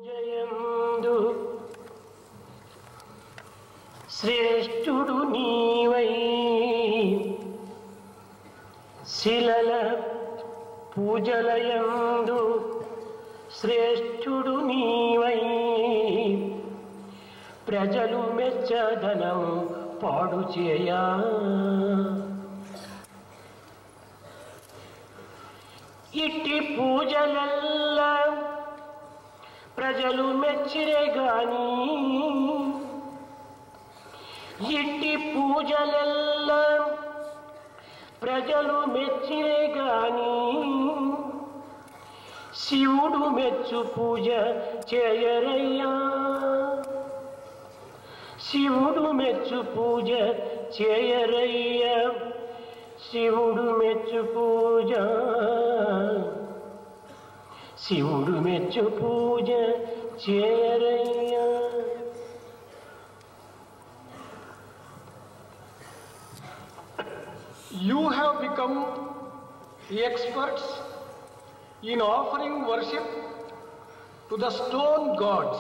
జయందు శ్రేష్ఠుడు నీవై శిలల పూజలయందు శ్రేష్ఠుడు నీవై ప్రజలు మెచ్చదనం పాడు చేయా ఇట్టి పూజలల్ల ప్రజలు మెచ్చిరే గాని ఇట్టి పూజలల్ల ప్రజలు మెచ్చిరే గాని శివుడు మెచ్చు పూజ చేయరయ్యా శివుడు మెచ్చు పూజ చేయరయ్యా శివుడు మెచ్చు పూజ శివుడు మెచ్చు పూజ చేయరయ్యా. You have become experts in offering worship to the stone gods.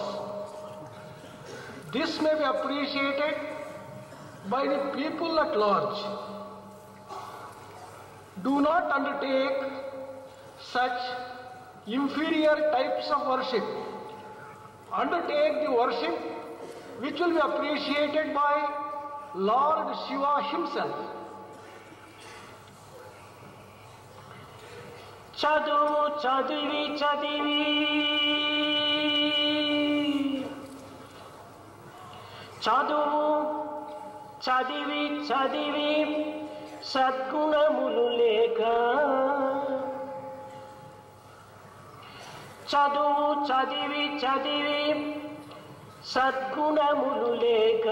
This may be appreciated by the people at large. Do not undertake such inferior types of worship. Undertake the worship which will be appreciated by Lord Shiva himself. చదువు చదివి చదివి చదువు చదివి చదివి సద్గుణములు లేక చదువు చదివి చదివి సద్గుణములు లేక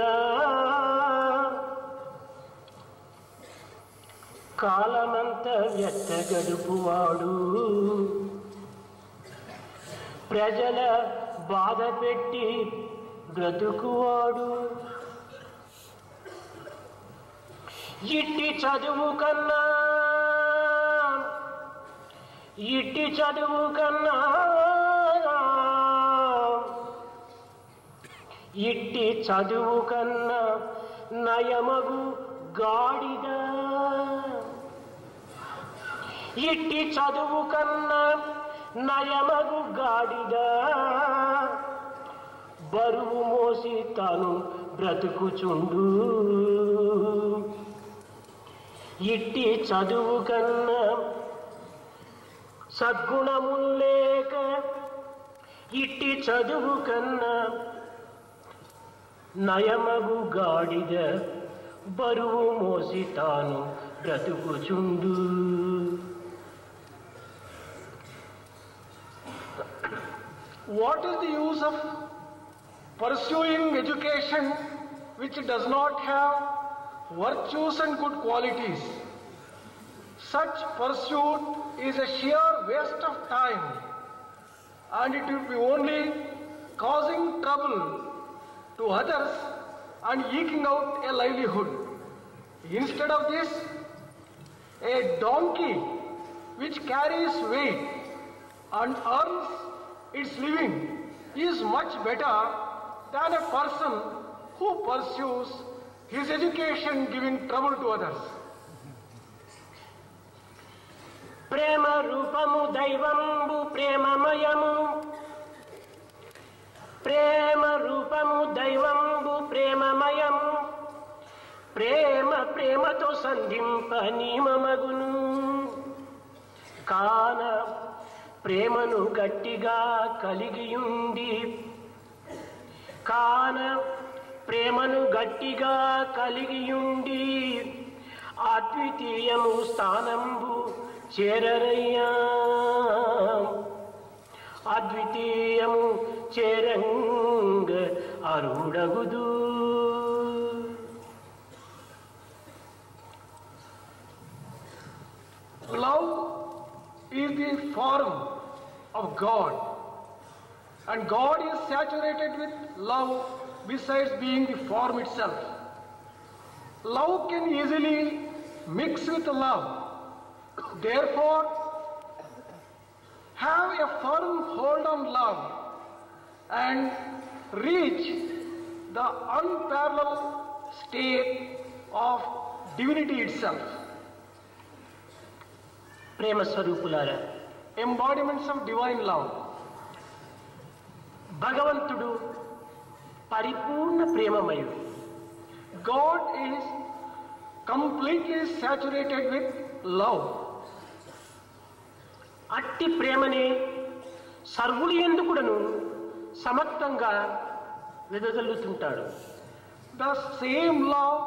కాలమంత వ్యర్థ గడుపువాడు ప్రజల బాధ పెట్టి బ్రతుకువాడు ఇట్టి చదువు కన్నా ఇట్టి చదువు కన్నా ఇట్టి చదువు కన్నా నయమగు గాడిద ఇట్టి చదువు కన్నా నయమగు గాడిద బరువు మోసి తాను బ్రతుకుచుండు ఇట్టి చదువు కన్నా సద్గుణములు లేక ఇట్టి చదువు కన్నా నయమగు గాడిద బరువు మోసి తాను బ్రతుకుచుండు. What is the use of pursuing education which does not have virtues and good qualities? Such pursuit is a sheer waste of time, and it will be only causing trouble to others and eking out a livelihood. Instead of this, a donkey which carries weight and earns its living is much better than a person who pursues his education giving trouble to others. ప్రేమ రూపము దైవంబు ప్రేమమయము ప్రేమ రూపము దైవంబు ప్రేమమయము ప్రేమ ప్రేమతో సంధింప నియమమగును కాన ప్రేమను గట్టిగా కలిగియుండి కాన ప్రేమను గట్టిగా కలిగియుండి అద్వితీయము స్థానంబు చేరరయ్యా అద్వితీయము చేరంగ అరుడగుదు. Love is the form of God, and God is saturated with love besides being the form itself. Love can easily mix with love. Therefore, have a firm hold on love and reach the unparalleled state of divinity itself. ప్రేమ స్వరూపులారా, Embodiments of divine love. భగవంతుడు పరిపూర్ణ ప్రేమమయుడు. God is completely saturated with love. అట్టి ప్రేమనే సర్వులు ఎందుకుడను సమర్థంగా వెదజల్లుతుంటాడు. The same love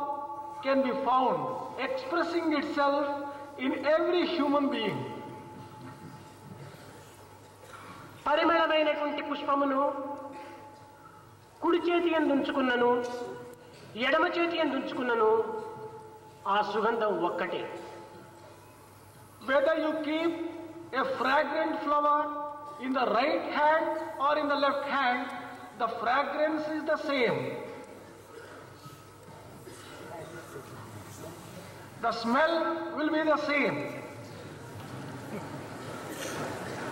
can be found expressing itself in every human being. పరిమళమైనటువంటి పుష్పమును కుడి చేతి యందు ఉంచుకున్నను, ఎడమ చేతి యందు ఉంచుకున్నను, ఆ సుగంధం ఒక్కటే. Whether you keep a fragrant flower in the right hand or in the left hand, the fragrance is the same. The smell will be the same.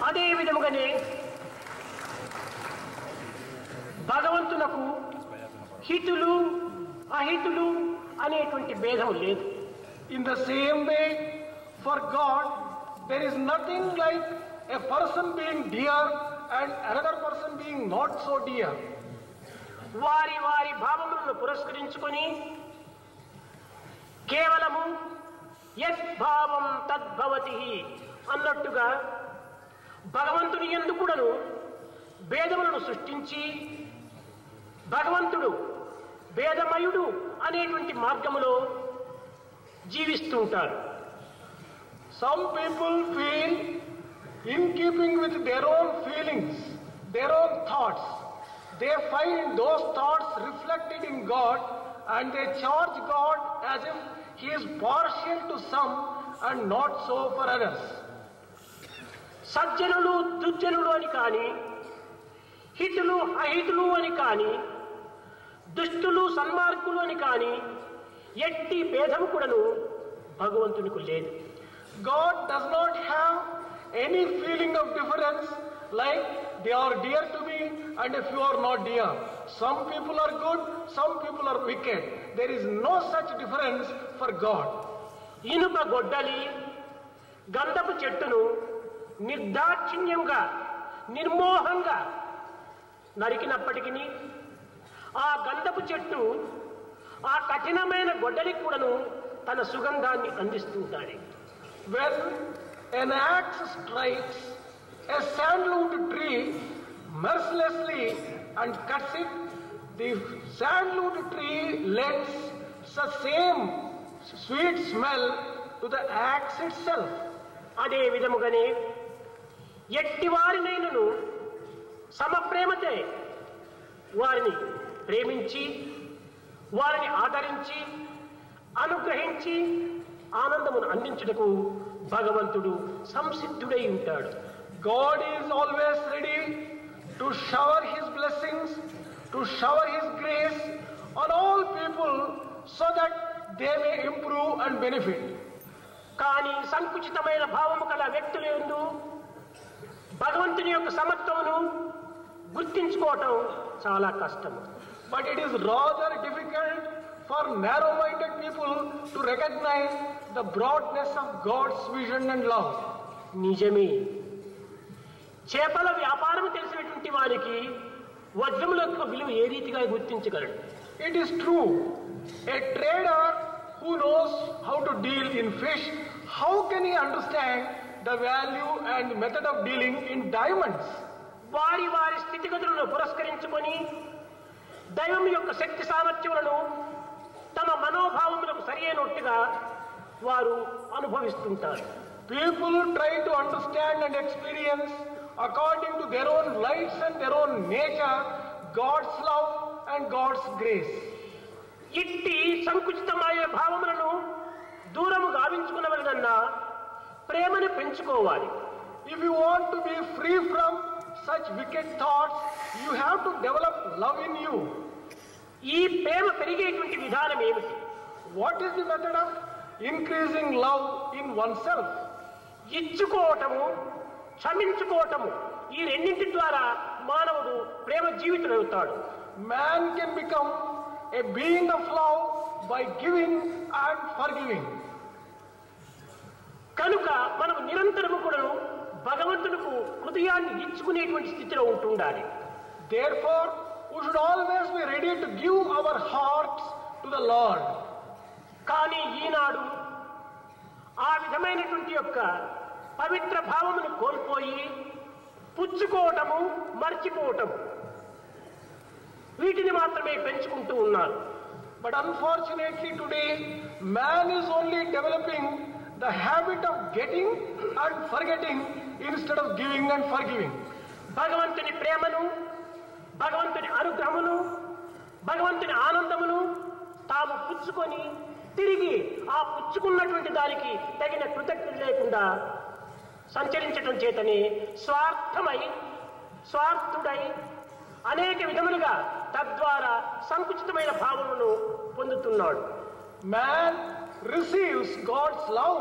అదే విధముగానే భగవంతునకు హితులు అహితులు అనేటువంటి భేదం లేదు. In the same way, for God, there is nothing like a person being dear and another person being not so dear. వారి వారి భావములను పురస్కరించుకొని కేవలము యద్భావం తద్భవతి అన్నట్టుగా భగవంతుని యందు కూడాను భేదములను సృష్టించి భగవంతుడు భేదమయుడు అనేటువంటి మార్గములో జీవిస్తూ ఉంటారు. Some people feel in keeping with their own feelings, their own thoughts. They find those thoughts reflected in God and they charge God as if He is partial to some and not so for others. సజ్జనులు దుర్జనులు అని కానీ, హితులు అహితులు అని కానీ, దుష్టులు సన్మార్గులు అని కానీ ఎట్టి భేదము కూడాను భగవంతునికి లేదు. God does not have any feeling of difference like they are dear to me and if you are not dear. Some people are good, some people are wicked. There is no such difference for God. ఇనుప గొడ్డలి గంధపు చెట్టును నిర్దాక్షిణ్యంగా నిర్మోహంగా నరికినప్పటికీ ఆ గంధపు చెట్టు ఆ కఠినమైన గొడ్డలికి కూడాను తన సుగంధాన్ని అందిస్తుంటాడు. When an axe strikes a sandalwood tree mercilessly and cuts it, the sandalwood tree lends the same sweet smell to the axe itself. అదే విధముగానే ఎట్టి వారినైనను సమప్రేమతే వారిని ప్రేమించి వారిని ఆదరించి అనుగ్రహించి ఆనందమును అందించుటకు భగవంతుడు సంసిద్ధుడై ఉంటాడు. God is always ready to shower His blessings, to shower His grace on all people so that they may improve and benefit. కానీ సంకుచితమైన భావము కల వ్యక్తుల యందు భగవంతుని యొక్క సమత్వమును గుర్తించుకోవటం చాలా కష్టం. But it is rather difficult for narrow-minded people to recognize the broadness of God's vision and love. నిజమే, చేపల వ్యాపారం తెలిసినటువంటి వారికి వజ్రముల యొక్క విలువ ఏ రీతిగా గుర్తించగలడు? It is true. A trader who knows how to deal in fish, how can he understand the value and method of dealing in diamonds? వారి వారి స్థితిగతులను పురస్కరించుకొని దైవం యొక్క శక్తి సామర్థ్యములను తమ మనోభావములకు సరియైనట్టుగా వారు అనుభవిస్తుంటారు. People try to understand and experience according to their own lights and their own nature God's love and God's grace. ఇట్టి సంకుచితమైన భావములను దూరము గావించుకునవలనన్నా ప్రేమను పెంచుకోవాలి. If you want to be free from such wicked thoughts, you have to develop love in you. ఈ ప్రేమ పెరిగేటువంటి విధానం ఏమిటి? What is the method of increasing love in oneself? ఇచ్చుకోవటము, క్షమించుకోవటము, ఈ రెండింటి ద్వారా మానవుడు ప్రేమ జీవితుడవుతాడు. Man can become a being of love by giving and forgiving. కనుక మనం నిరంతరము కూడా భగవంతునికి హృదయాన్ని ఇచ్చుకునేటువంటి స్థితిలో ఉంటుండాలి. Therefore, we should always be ready to give our hearts to the Lord. కానీ ఈనాడు ఆ విధమైనటువంటి యొక్క పవిత్ర భావమును కోల్పోయి పుచ్చుకోవటము, మర్చిపోవటము వీటిని మాత్రమే పెంచుకుంటూ ఉన్నారు. But unfortunately today, man is only developing the habit of getting and forgetting instead of giving and forgiving. భగవంతుని ప్రేమను, భగవంతుని అనుగ్రహమును, భగవంతుని ఆనందమును తాము పుచ్చుకొని తిరిగి ఆ పుచ్చుకున్నటువంటి దానికి తగిన కృతజ్ఞత లేకుండా సంచరించటం చేతని స్వార్థుడై అనేక విధములుగా తద్వారా సంకుచితమైన భావమును పొందుతున్నాడు. Man receives God's love,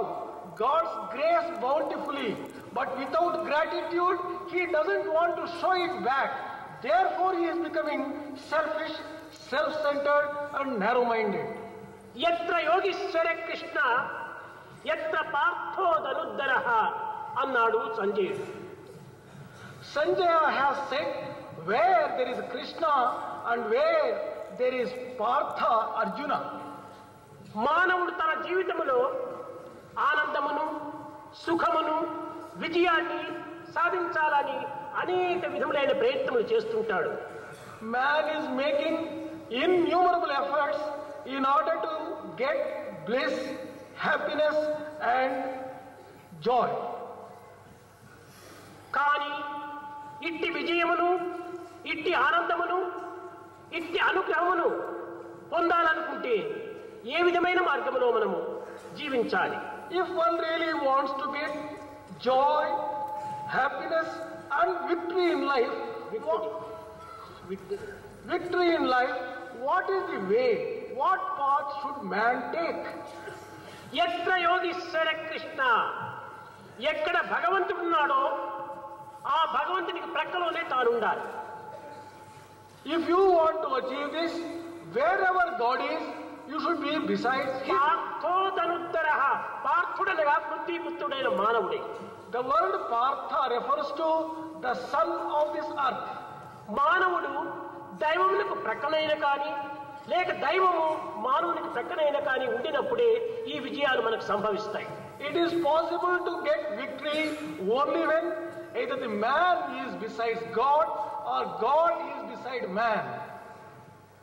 God's grace bountifully, but without gratitude, he doesn't want to show it back. Therefore, he is becoming selfish, self-centered and narrow-minded. యత్ర Yogeeshwara Krishna యత్ర పార్థో ధనుద్ధరః అన్నాడు సంజయుడు. Sanjaya has said, where there is Krishna and where there is Partha, Arjuna. మానవుడు తన జీవితంలో ఆనందమును, సుఖమును, విజయాన్ని సాధించాలని అనేక విధములైన ప్రయత్నములు చేస్తుంటాడు. Man is making innumerable efforts in order to get bliss, happiness and joy. కానీ ఇట్టి విజయమును, ఇట్టి ఆనందమును, ఇట్టి అనుగ్రహమును పొందాలనుకుంటే ఏ విధమైన మార్గములో మనము జీవించాలి? If one really wants to get joy, happiness and victory in life, what is the way? What path should man take? యత్ర Yogeeshwara Krishna, ఎక్కడ భగవంతుడు ఉన్నాడో ఆ భగవంతునికి ప్రక్కలోనే తానుండాలి. If you want to achieve this, wherever God is, you should be beside him. పార్థో ధనుద్ధరః, పార్థుడనగా పృథ్వీపుత్రుడైన మానవుడే. The word Partha refers to the son of this earth. మానవుడు దైవమునకు ప్రక్కనైన కానీ లేక దైవము మానవునికి ప్రక్కనైన కానీ ఉండినప్పుడే ఈ విజయాలు మనకు సంభవిస్తాయి. It is possible to get victory only when either the man is beside God or God is beside man.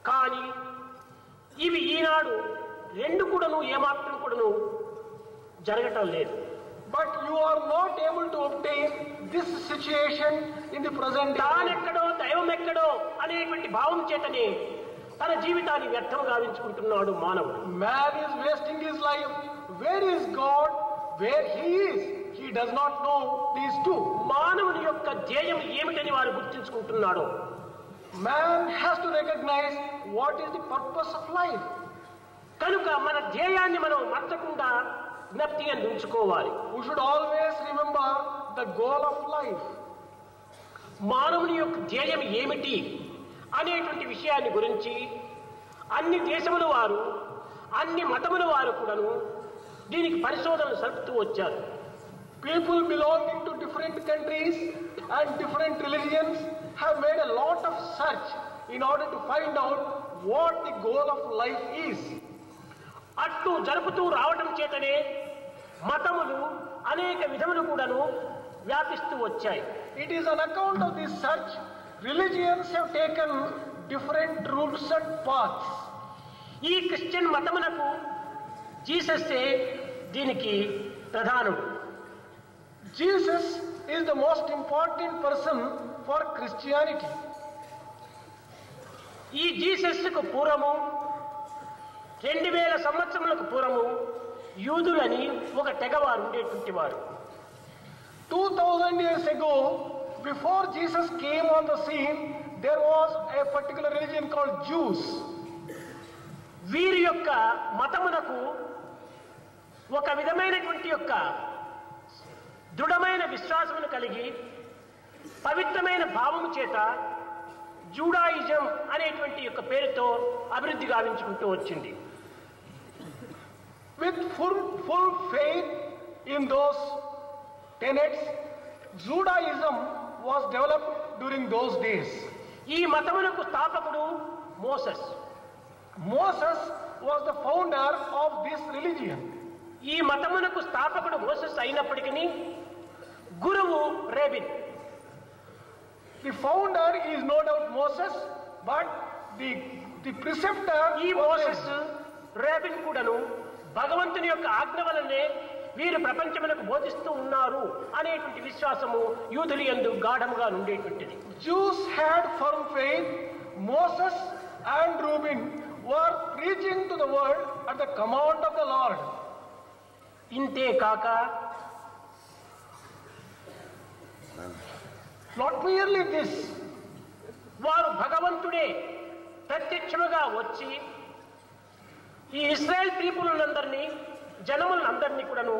కానీ ఇవి ఈనాడు రెండు కూడాను ఏమాత్రం కూడాను జరగటం లేదు. But you are not able to obtain this situation in the present day. తానెక్కడో దైవం ఎక్కడో అనేటువంటి భావం చేతనే తన జీవితాన్ని వ్యర్థం గావించుకుంటున్నాడు మానవుడు. Man is wasting his life. Where is God? Where he is? He does not know these two. మానవుని యొక్క ధ్యేయం ఏమిటని వారు గుర్తించుకుంటున్నాడు. Man has to recognize what is the purpose of life. కనుక మన ధ్యేయాన్ని మనం మర్చకుండా జ్ఞప్తి ఉంచుకోవాలి. We should always remember the goal of life. మానవుని యొక్క ధ్యేయం ఏమిటి అనేటువంటి విషయాన్ని గురించి అన్ని దేశముల వారు, అన్ని మతముల వారు కూడాను దీనికి పరిశోధనలు సరుపుతూ వచ్చారు. People belonging to different countries and different religions have made a lot of search in order to find out what the goal of life is. అట్లు జరుపుతూ రావడం చేతనే మతములు అనేక విధములు కూడాను వ్యాపిస్తూ వచ్చాయి. It is on account of this search, religions have taken different routes and paths. ఈ Christian మతమునకు జీసస్సే దీనికి ప్రధానుడు. Jesus is the most important person for Christianity. ఈ జీసస్కు పూర్వము 2000 సంవత్సరములకు పూర్వము యూదులని ఒక తెగవారు ఉండేటువంటి వారు. 2000 years ago, before Jesus came on the scene, there was a particular religion called Jews. వీరి యొక్క మతమునకు ఒక విధమైనటువంటి యొక్క దృఢమైన విశ్వాసమును కలిగి పవిత్రమైన భావము చేత జూడాయిజం అనేటువంటి యొక్క పేరుతో అభివృద్ధి గావించుకుంటూ వచ్చింది. With full faith in those tenets, Judaism was developed during those days. ఈ మతమునకు స్థాపకుడు Moses. Moses was the founder of this religion. ఈ మతమునకు స్థాపకుడు మోసెస్ అయినప్పటికీ గురువు రేబిన్. The founder is no doubt Moses, but the preceptor ఈ మోసెస్ రేబిన్ కూడాను భగవంతుని యొక్క ఆజ్ఞ వలనే వీరు ప్రపంచమునకు బోధిస్తూ ఉన్నారు అనేటువంటి విశ్వాసము యూదుల యందు గాఢముగా ఉండేటువంటిది. Jews had firm faith. Moses and Reuben were preaching to the world at the command of the Lord. ఇంతే కాక Not merely this, వారు భగవంతుడే ప్రత్యక్షముగా వచ్చి ఈ ఇశ్రాయేల్ పీపులందరినీ జనములందరినీ కూడాను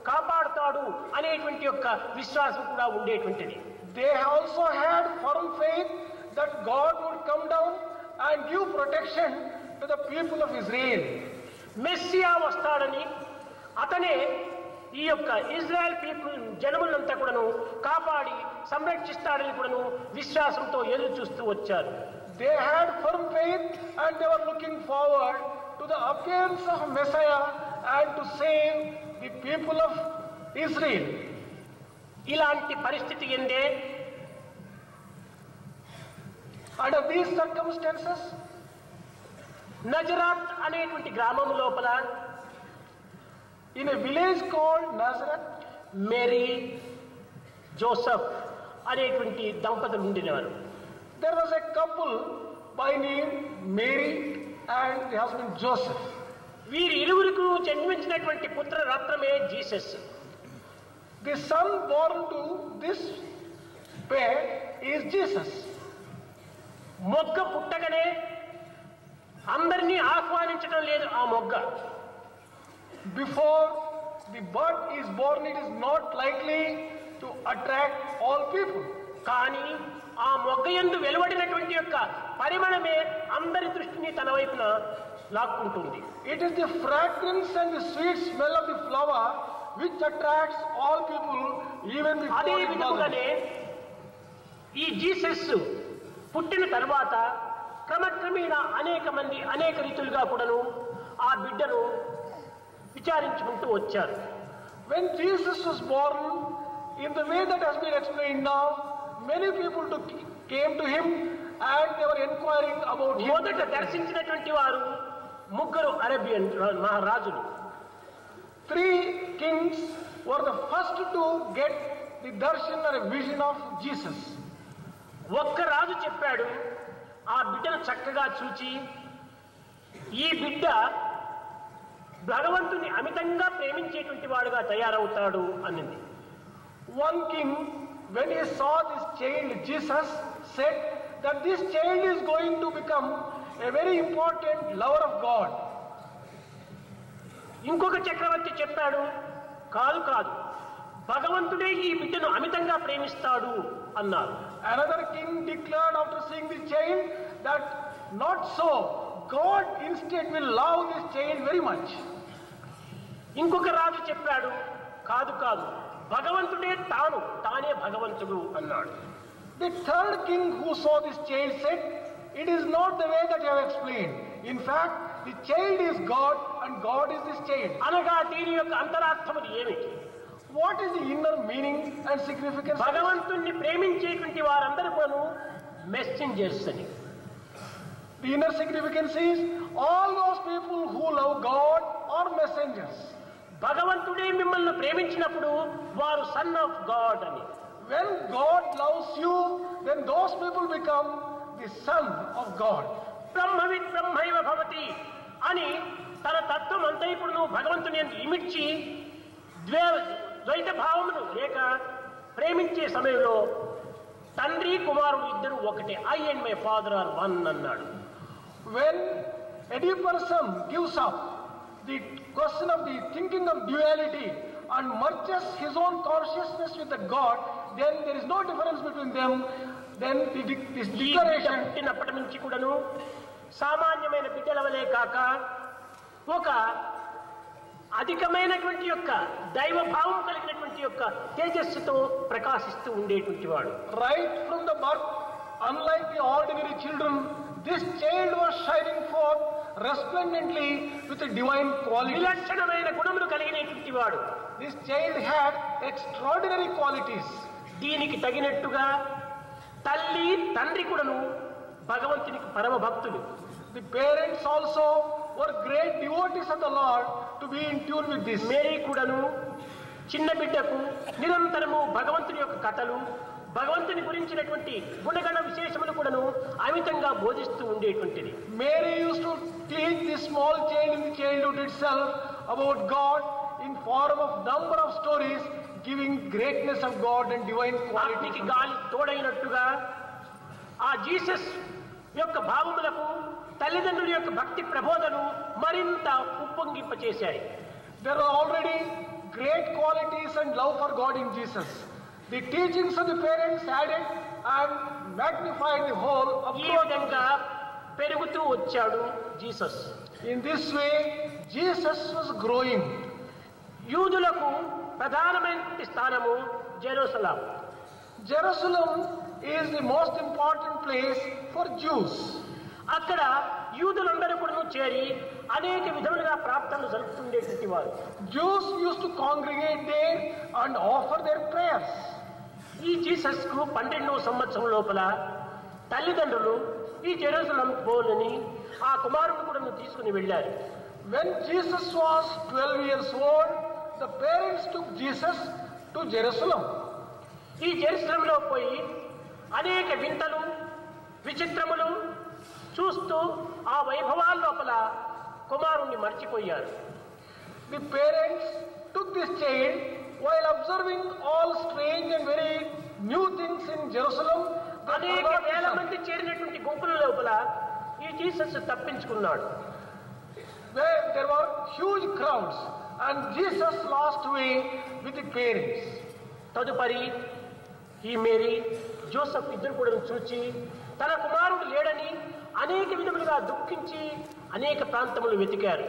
కాపాడుతాడు అనేటువంటి యొక్క విశ్వాసం కూడా ఉండేటువంటిది. they also had firm faith that God would come down and give protection to the people of Israel. Messiah వస్తాడని అతనే ఈ యొక్క ఇజ్రాయెల్ పీపుల్ జనములంతా కూడాను కాపాడి సంరక్షిస్తాడని కూడాను విశ్వాసంతో ఎదురు చూస్తూ వచ్చారు. They had firm faith and they were looking forward to the appearance of Messiah and to save the people of Israel. ఇలాంటి పరిస్థితి ఎందే Under these circumstances, నజరాత్ అనేటువంటి గ్రామం లోపల in a village called Nazareth, Mary Joseph అనేటువంటి దంపతులు ఉండినవారు. there was a couple by name Mary and the husband Joseph. వీరి ఇరువురికి జన్మించినటువంటి పుత్ర రత్నమే Jesus. The son born to this pair is Jesus. మొగ్గ పుట్టగానే అందరినీ ఆహ్వానించడం లేదు. ఆ మొగ్గ Before the bud is born, it is not likely to attract all people. కానీ ఆ మొగ్గ యందు వెలువడినటువంటి యొక్క పరిమళమే అందరి దృష్టిని తన వైపున లాక్కుంటుంది. It is the fragrance and the sweet smell of the flower which attracts all people even అదే before it విధముగానే blossoms. ఈ జీసస్ పుట్టిన తర్వాత క్రమక్రమేణ అనేక మంది అనేక రీతులుగా కూడాను ఆ బిడ్డను విచారించుకుంటూ వచ్చారు. When Jesus was born, in the way that has been explained now, many people came to him and they were inquiring about him. మొదట దర్శించినటువంటి వారు ముగ్గురు అరేబియన్ మహారాజులు. 3 kings were the first to get the darshan or a vision of Jesus. ఒక్క రాజు చెప్పాడు, ఆ బిడ్డను చక్కగా చూచి ఈ బిడ్డ భగవంతుని అమితంగా ప్రేమించేటువంటి వాడుగా తయారవుతాడు అన్నది. One king, when he saw this child Jesus, said that this child is going to become a very important lover of God. ఇంకొక చక్రవర్తి చెప్పాడు, కాదు కాదు, భగవంతుడే ఈ బిడ్డను అమితంగా ప్రేమిస్తాడు అన్నారు. Another king declared after seeing the child that not so, God instead will love this child very much. ఇంకొక రాజు చెప్పాడు, కాదు కాదు, భగవంతుడే తానే భగవంతుడు అన్నాడు. The third king who saw this child said, it is not the way that you have explained. In fact, the child is God and God is this child. అనగా దీని యొక్క అంతరార్థములు ఏమిటి? What is the inner meaning and significance? భగవంతుణ్ణి ప్రేమించేటువంటి వారందరూ కూడాను messengers అని. The inner significance is all those people who love God are messengers. భగవంతుడే మిమ్మల్ని ప్రేమించినప్పుడు వారు సన్ ఆఫ్ గాడ్ అని. When God loves you, then those people become the son of God. బ్రహ్మవిత్ బ్రహ్మైవ భవతి అని తన తత్వం అంతా ఇప్పుడు నువ్వు భగవంతుని ఇమిడ్చి ద్వైత భావమును లేక ప్రేమించే సమయంలో తండ్రి కుమారుడు ఇద్దరు ఒకటే. I and my father are one అన్నాడు. When any person gives up the question of the thinking of duality and merges his own consciousness with the God, then there is no difference between them. Then this ఈ బిడ్డ declaration, పుట్టినప్పటి నుంచి కూడాను సామాన్యమైన బిడ్డల వలె కాక ఒక అధికమైనటువంటి యొక్క దైవభావం కలిగినటువంటి యొక్క తేజస్సుతో ప్రకాశిస్తూ ఉండేటువంటి వాడు. right from the birth, unlike the ordinary children, this child was shining forth resplendently with a divine quality. విలక్షణమైన గుణములు కలిగినటువంటి వాడు. This child had extraordinary qualities. దీనికి తగినట్టుగా తల్లి తండ్రి కూడాను భగవంతునికి పరమ భక్తులు. The parents also were great devotees of the Lord to be in tune with this. Mary కూడాను చిన్న బిడ్డకు నిరంతరము భగవంతుని యొక్క కథలు, భగవంతుని గురించినటువంటి గుణగణ విశేషములు కూడాను అమితంగా బోధిస్తూ ఉండేటువంటిది. Mary used to teach this small child in the childhood itself about God in form of number of stories, giving greatness of God and divine అగ్నికి qualities. గాలి తోడైనట్టుగా ఆ జీసస్ యొక్క భావములకు తల్లిదండ్రుల యొక్క భక్తి ప్రబోధలు మరింత ఉప్పొంగింపచేశాయి. There are already great qualities and love for God in Jesus. The teachings of the parents added and magnified the whole ఈ approach. విధంగా పెరుగుతూ వచ్చాడు Jesus. In this way, Jesus was growing. యూదులకు ప్రధానమైన స్థానము Jerusalem. Jerusalem is the most important place for Jews. అక్కడ యూదులందరూ కూడా చేరి అనేక విధములుగా ప్రార్థనలు జరుపుతుండేటువంటి వారు. Jews used to congregate there and offer their prayers. ఈ జీసస్ కు 12వ సంవత్సరం లోపల తల్లిదండ్రులు ఈ జెరూసలేం పోలని ఆ కుమారుడు కూడా తీసుకుని వెళ్ళారు. When Jesus was 12 years old, the parents took Jesus to Jerusalem. ఈ జెరూసలేంలో పోయి అనేక వింతలు విచిత్రములు చూస్తూ ఆ వైభవాల లోపల కుమారుణ్ణి మర్చిపోయారు. The parents took this child while observing all strange and very new things in Jerusalem. They అనేక forgot వేల his son. మంది చేరినటువంటి గుంపుల లోపల ఈ జీసస్ తప్పించుకున్నాడు. Where there were huge crowds and Jesus lost way with the parents. తదుపరి ఈ Mary Joseph ఇద్దరు కూడా చూచి తన కుమారుడు లేడని అనేక విధములుగా దుఃఖించి అనేక ప్రాంతములు వెతికారు.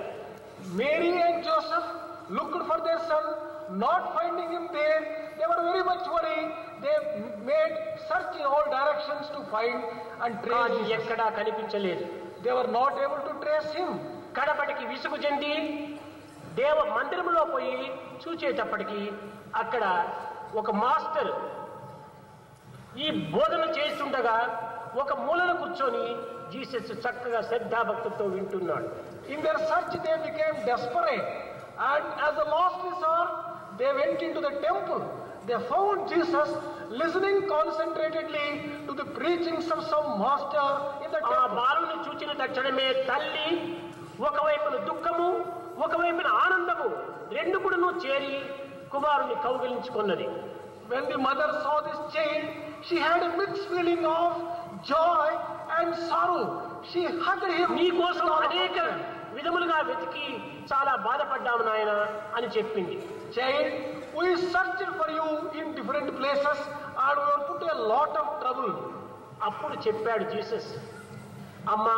Mary and Joseph looked for their son, not finding him there. They were very much worried. They made search in all directions to find and trace కానీ Jesus. ఎక్కడా కనిపించలేదు. They were not able to trace him. కడపటికి విసుగు చెంది దేవ మందిరములో పోయి చూచేటప్పటికి అక్కడ ఒక మాస్టర్ ఈ బోధన చేస్తుండగా ఒక మూలన కూర్చొని జీసస్ చక్కగా శ్రద్ధాభక్తులతో వింటున్నాడు. In their search, they became desperate, and as a last resort, they went into the temple. They found Jesus listening concentratedly to the preachings of some master in the ఆ temple. బాలుని చూచిన తక్షణమే తల్లి ఒకవైపున దుఃఖము ఒకవైపున ఆనందము రెండు కూడాను చేరి కుమారుని కౌగిలించుకున్నది. When the mother saw this child, she had a mixed feeling of joy and sorrow. She hugged him. నీ కోసం అనేక విధములుగా వెతికి చాలా బాధపడ్డాము నాయన అని చెప్పింది. Child, we searched for you in different places and we were put a lot of trouble. అప్పుడు చెప్పాడు జీసస్, అమ్మా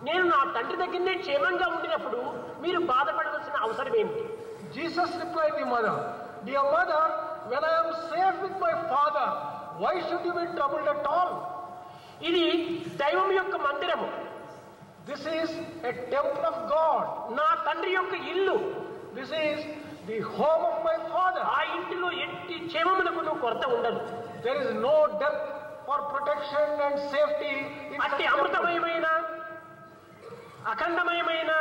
నేను నా తండ్రి దగ్గరనే క్షేమంగా ఉండినప్పుడు మీరు బాధపడవలసిన అవసరం ఏమిటి? Jesus replied the mother, Dear mother, when I am safe with my father, why should you be troubled at all? ఇది దైవం యొక్క మందిరము, This is a temple of God. నా తండ్రి యొక్క ఇల్లు. This is the home of my father. ఆ ఇంటిలో ఎట్టి క్షేమమునకు నువ్వు కొరత ఉండదు. There is no depth for protection and safety in such అట్టి temple. అమృతమయమైన అఖండమయమైన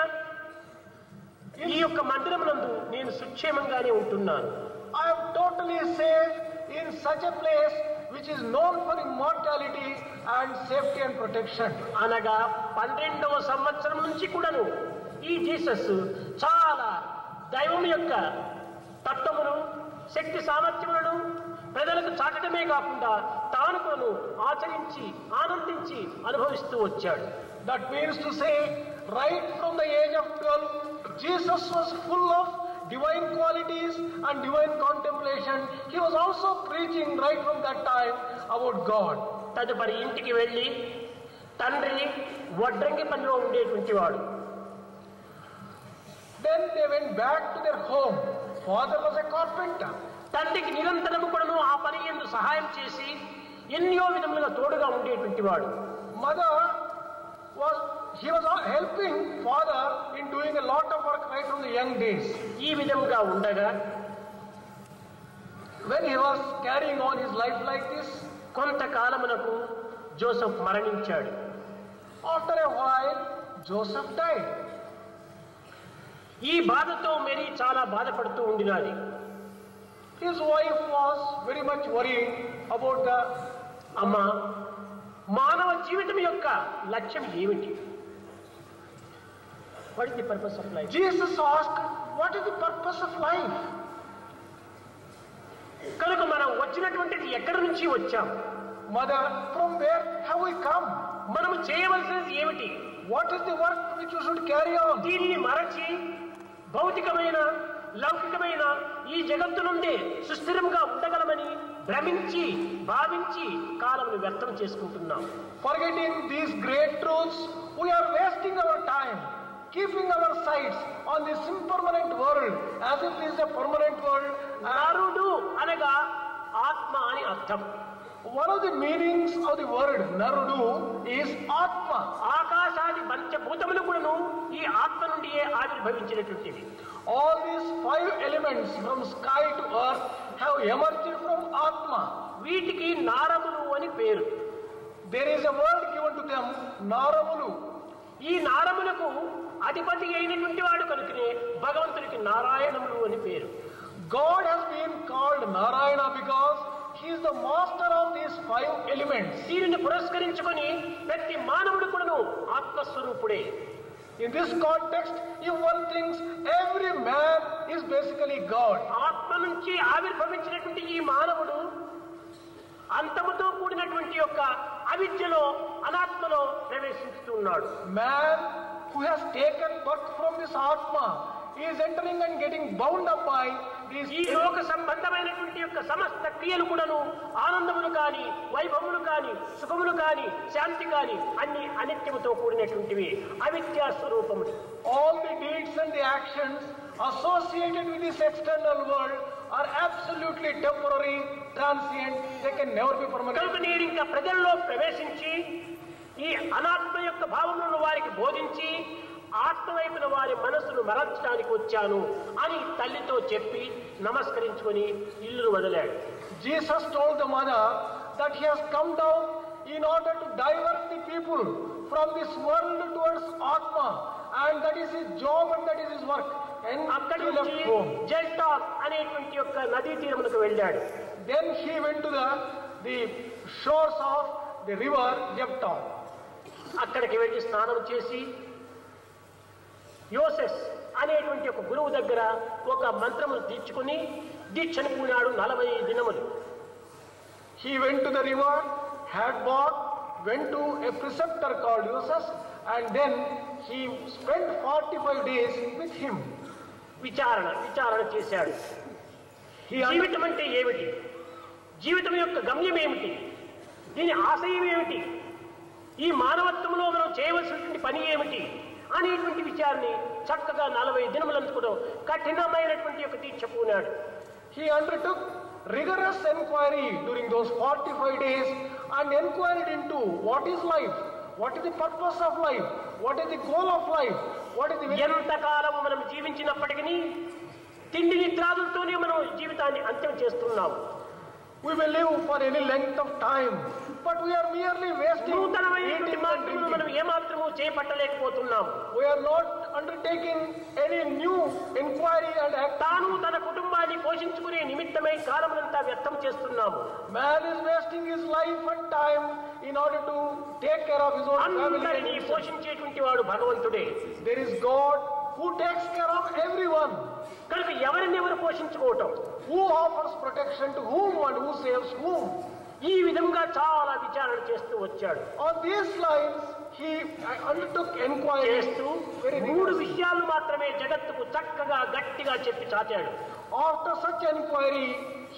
ఈ యొక్క మందిరమునందు నేను సుక్షేమంగానే ఉంటున్నాను. I am totally safe in such a place which is known for immortality and safety and protection. అనగా 12వ సంవత్సరం నుంచి కూడాను ఈ జీసస్ చాలా దైవం యొక్క తత్వమును శక్తి సామర్థ్యములను ప్రజలకు చాటడమే కాకుండా తాను కొను ఆచరించి ఆనందించి అనుభవిస్తూ వచ్చాడు. That means to say, right from the age of 12, Jesus was full of divine qualities and divine contemplation. He was also preaching right from that time about God. తదుపరి ఇంటికి వెళ్ళి తండ్రి వడ్రంగి పనిలో ఉండేటువంటి వాడు. Then they went back to their home. Father was a carpenter. తండ్రికి నిరంతరము కూడాను ఆ పని యందు సహాయం చేసి ఎన్నో విధములుగా తోడుగా ఉండేటువంటి వాడు. Mother was helping father in doing a lot of work right from the young days. ఈ విధముగా ఉండగా when he was carrying on his life like this, కొంతకాలమునకు జోసెఫ్ మరణించాడు. after a while Joseph died. ఈ బాధతో మేరీ చాలా బాధపడుతూ ఉండినది. His wife was very much worried about the అమ్మా, మానవ జీవితం యొక్క లక్ష్యం ఏమిటి? What is the purpose of life? Jesus asked, what is the purpose of life? కనుక మనం వచ్చినటువంటిది ఎక్కడి నుంచి వచ్చాం? Mother, from where have we come? మనము చేయవలసినది ఏమిటి? What is the work which you should carry on? దీనిని మరచి భౌతికమైన లౌకికమైన ఈ జగత్తు నుండి సుస్థిరంగా ఉండగలమని భ్రమించి భావించి కాలమును వ్యర్థం చేసుకుంటున్నాం. Forgetting these great truths, we are wasting our time, keeping our sights on this impermanent world as if this is a permanent world. నరుడు అనగా ఆత్మ అని అర్థం. One of the meanings of the word Narudu is Atma. ఆకాశాది పంచభూతములు కూడాను ఈ ఆత్మ నుండియే ఆవిర్భవించినటువంటివి. All these 5 elements from sky to earth have emerged from Atma. వీటికి నారములు అని పేరు. There is a word given to them, Naramulu. ఈ నారములకు అధిపతి అయినటువంటి వాడు కనుకనే భగవంతునికి నారాయణములు అని పేరు. God has been called Narayana because he is the master of these 5 elements. దీనిని పురస్కరించుకొని ప్రతి మానవుడు కూడాను ఆత్మస్వరూపుడే. In this context, if one thinks every man is basically God. ఆత్మ నుంచి ఆవిర్భవించినటువంటి ఈ మానవుడు అంతముతో కూడినటువంటి యొక్క అవిద్యలో అనాత్మలో ప్రవేశిస్తున్నాడు. Man who has taken birth from this Atma is entering and getting bound up by these. ఈ లోక సంబంధమైనటువంటి యొక్క సమస్త క్రియలు కూడాను ఆనందములు కాని, వైభవములు కాని, సుఖములు కాని, శాంతి కాని అన్ని అనిత్యముతో కూడినటువంటివి, అవిద్యా స్వరూపములు. All the deeds and the actions associated with this external world are absolutely temporary, transient. They can never be permanent. కనుక నేను ఇంకా ప్రజల్లో ప్రవేశించి ఈ అనాత్మ యొక్క భావములను వారికి బోధించి ఆత్మ వైపున వారి మనస్సును మరల్చడానికి వచ్చాను అని తల్లితో చెప్పి నమస్కరించుకొని ఇల్లును వదిలాడు. Jesus told the mother that he has come down in order to divert the people from this world towards Atma, and that is his job and that is his work. And అక్కడి he left నుంచి home. జెల్టాన్ అనేటువంటి యొక్క నదీ తీరమునకు వెళ్ళాడు. Then he went to the shores of the river Jephtha. అక్కడికి వెళ్ళి స్నానం చేసి యోసెఫ్ అనేటువంటి ఒక గురువు దగ్గర ఒక మంత్రమును తీర్చుకుని దీక్షను పూనాడు 40 దినములు. He went to the river, had bath, went to a preceptor called Joseph, and then he spent 45 days with him. విచారణ చేశాడు. జీవితం అంటే ఏమిటి? జీవితం యొక్క గమ్యం ఏమిటి? దీని ఆశయం ఏమిటి? ఈ మానవత్వంలో మనం చేయవలసినటువంటి పని ఏమిటి అనేటువంటి విచారణని చక్కగా 40 దినములందు కూడా కఠినమైనటువంటి యొక్క దీక్ష పూనాడు. He undertook rigorous enquiry during those 45 days and inquired into what is life, what is the purpose of life, what is the goal of life, what is the ఎంతకాలం మనం జీవించినప్పటికీ తిండి నిద్రాదులతోనే మనం జీవితాన్ని అంత్యం చేస్తున్నాం. We will live for any length of time, but we are merely wasting నూతనమైనటువంటి eating and మార్పును మనం drinking. ఏమాత్రము చేపట్టలేకపోతున్నాం. We are not undertaking any new inquiry and act. తాను తన కుటుంబాన్ని పోషించుకునే నిమిత్తమై కాలమునంతా వ్యర్థం చేస్తున్నాము. Man is wasting his life and time in order to take care of his own family. అందరినీ పోషించేటువంటి వాడు భగవంతుడే. There is God who takes care of everyone. కనుక ఎవరిని ఎవరు పోషించుకోవటం? Who offers protection to whom and who saves whom? ఈ విధంగా చాలా విచారణ చేస్తూ వచ్చాడు. On these lines, he undertook inquiry చేస్తూ మూడు విషయాలు మాత్రమే జగత్తుకు చక్కగా గట్టిగా చెప్పి చాటాడు. After such inquiry,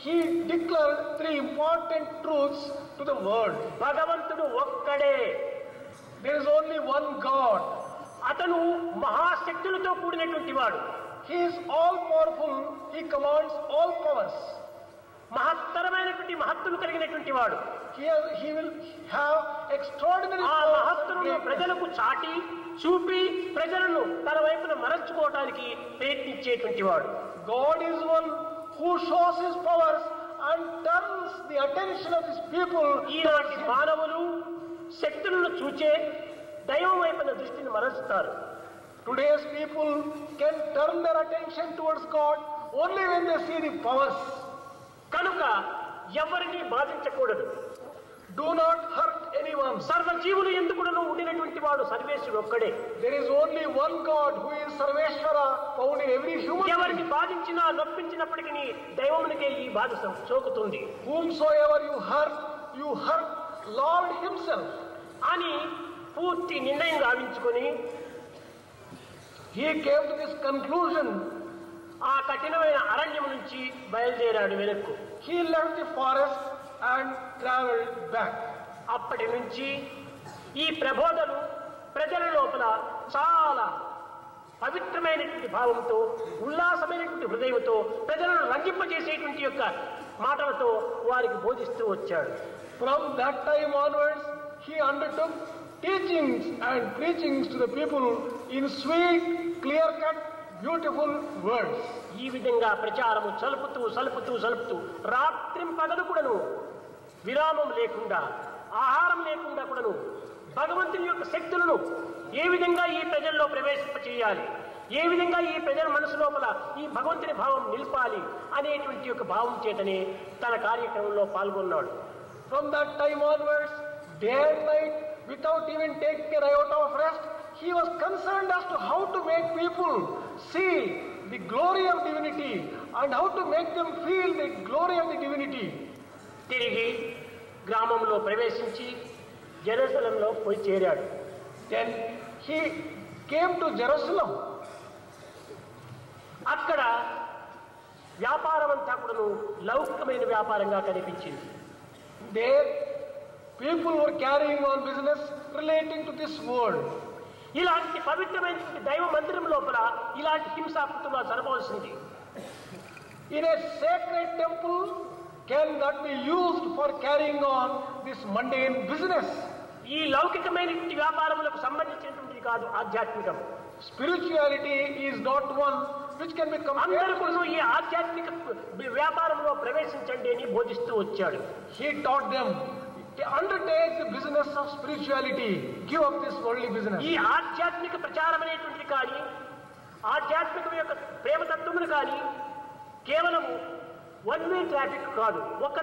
he declared three important truths to the world. భగవంతుడు ఒక్కడే. There is only one God. అతను మహాశక్తులతో కూడినటువంటి వాడు. He is all powerful. He commands all powers. మహత్తరమైనటువంటి మహత్తులు కలిగినటువంటి వాడు. He will have extraordinary ఆ powers. మహత్తులను ప్రజలకు చాటి చూపి ప్రజలను తన వైపున మరల్చుకోవడానికి ప్రయత్నించేటువంటి వాడు. God is one who shows his powers and turns the attention of his people. ఈనాటి మానవులు శక్తులను చూచే దైవం వైపున దృష్టిని మరల్చుతారు. Today's people can turn their attention towards God only when they see the powers. కనుక ఎవరిని బాధించకూడదు. Do not hurt anyone. సర్వజీవులు ఎందుకును ఉండినటువంటి వాడు సర్వేశ్వరుడు ఒక్కడే. There is only one God who is Sarveshwara, found in every human being. ఎవరిని బాధించినా నొప్పించినప్పటికీ దైవమునికే ఈ బాధ సోకుతుంది. Whomsoever you hurt Lord himself. అని పూర్తి నిర్ణయం గావించుకొని he came to this conclusion. ఆ కఠినమైన అరణ్యం నుంచి బయలుదేరాడు వెనక్కు. He left the forest and traveled back. అప్పటి నుంచి ఈ ప్రబోధలు ప్రజల లోపల చాలా పవిత్రమైనటువంటి భావంతో ఉల్లాసమైనటువంటి హృదయంతో ప్రజలను రంజింపజేసేటువంటి యొక్క మాటలతో వారికి బోధిస్తూ వచ్చాడు. From that time onwards, he undertook teachings and preachings to the people in sweet, clear-cut, beautiful words. ఈ విధంగా ప్రచారము సలుపుతూ రాత్రింపగలు కూడాను విరామం లేకుండా ఆహారం లేకుండా కూడాను భగవంతుని యొక్క శక్తులను ఏ విధంగా ఈ ప్రజల్లో ప్రవేశింపచేయాలి, ఏ విధంగా ఈ ప్రజల మనసు లోపల ఈ భగవంతుని భావం నిలపాలి అనేటువంటి యొక్క భావం చేతనే తన కార్యక్రమంలో పాల్గొన్నాడు. From that time onwards, day and night, without even taking an iota of rest, he was concerned as to how to make people see the glory of divinity and how to make them feel the glory of the divinity. తిరిగి గ్రామంలో ప్రవేశించి జెరూసలంలో పోయి చేరాడు. Then he came to Jerusalem. అక్కడ వ్యాపారం అంతా కూడాను లౌకికమైన వ్యాపారంగా కనిపించింది. There people were carrying on business relating to this world. ఇలాంటి పవిత్రమైనటువంటి దైవ మందిరం లోపల ఇలాంటి హింసాకృతులు జరపవలసింది. In a sacred temple, can that be used for carrying on this mundane business? ఈ లౌకికమైనటువంటి వ్యాపారములకు సంబంధించినటువంటిది కాదు ఆధ్యాత్మికం. Spirituality is not one which can be compared. అందరూ కూడా ఈ ఆధ్యాత్మిక వ్యాపారంలో ప్రవేశించండి అని బోధిస్తూ వచ్చాడు. He taught them to undertake the business of spirituality, give up this worldly business. ఈ ఆధ్యాత్మిక ప్రచారం అనేటువంటిది కానీ ఆధ్యాత్మిక యొక్క ప్రేమతత్వమును కానీ కేవలం వన్ వే ట్రాఫిక్ కాదు, ఒక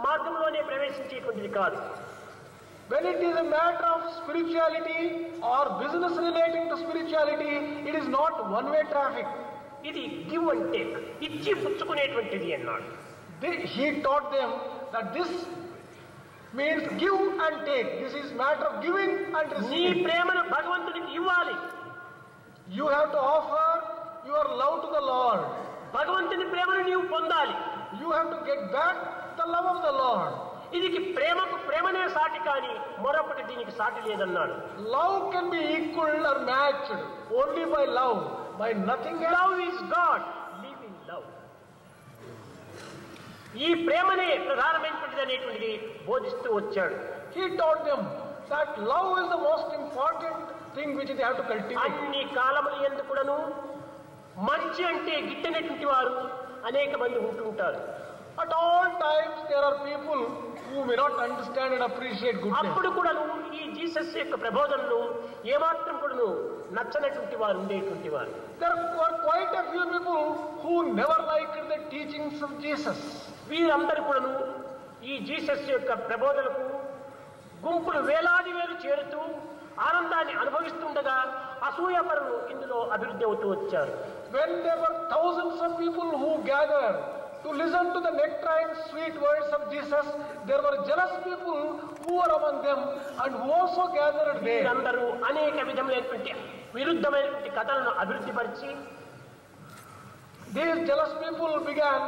మార్గంలోనే ప్రవేశించేటువంటిది కాదు. When it is a matter of spirituality or business relating to spirituality, it is not one-way traffic. ఇది గివ్ అండ్ టేక్, ఇచ్చి పుచ్చుకునేటువంటిది అన్నాడు. He taught them that this means give and take. This is matter of giving and నీ receiving. ప్రేమను భగవంతునికి ఇవ్వాలి. You have to offer your love to the Lord. భగవంతుని ప్రేమను నీవు పొందాలి. You have to get back the love of the Lord. ఇది ప్రేమకు ప్రేమనే సాటి కానీ మరొకటి దీనికి సాటి లేదన్నాడు. Love can be equal or matched only by love, by nothing else. Love is God, live in love. ఈ ప్రేమనే ప్రధానమైనటువంటిది అనేటువంటిది బోధిస్తూ వచ్చాడు. He taught them that love is the most important thing which they have to cultivate. అన్ని కాలములు యందు కూడాను మంచి అంటే గిట్టనటువంటి వారు అనేక మంది ఉంటుంటారు. At all times there are people who may not understand and appreciate goodness. అప్పుడు కూడాను ఈ జీసస్ యొక్క ప్రబోధనలు ఏమాత్రం కూడాను నచ్చనటువంటి వారు ఉండేటువంటి వారు. There were quite a few people who never liked the teachings of Jesus. వీరందరూ కూడాను ఈ జీసస్ యొక్క ప్రబోధనకు గుంపులు వేలాది వేలు చేరుతూ ఆనందాన్ని అనుభవిస్తుండగా అసూయపరులు ఇందులో అభివృద్ధి అవుతూ వచ్చారు. When there were thousands of people who gathered to listen to the nectarine sweet words of Jesus, there were jealous people who were among them and who also gathered there. వీరందరూ అనేక విధములైనటువంటి విరుద్ధమైనటువంటి కథలను అభివృద్ధి పరిచి These jealous people began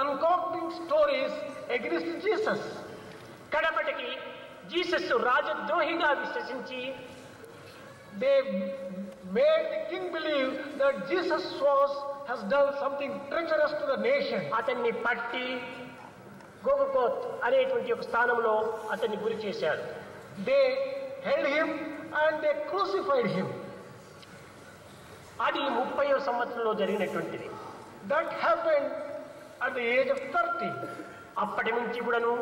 concocting stories against Jesus. కడపటికి Jesus రాజద్రోహిగా విశ్వసించి They made the king believe that Jesus has done something treacherous to the nation. అతన్ని పట్టి గోగోత్ అనేటువంటి ఒక స్థానంలో అతన్ని గురి చేశారు. They held him and they crucified him. అది 30వ సంవత్సరంలో జరిగినటువంటిది. That happened at the age of 30. అప్పటి నుంచి కూడాను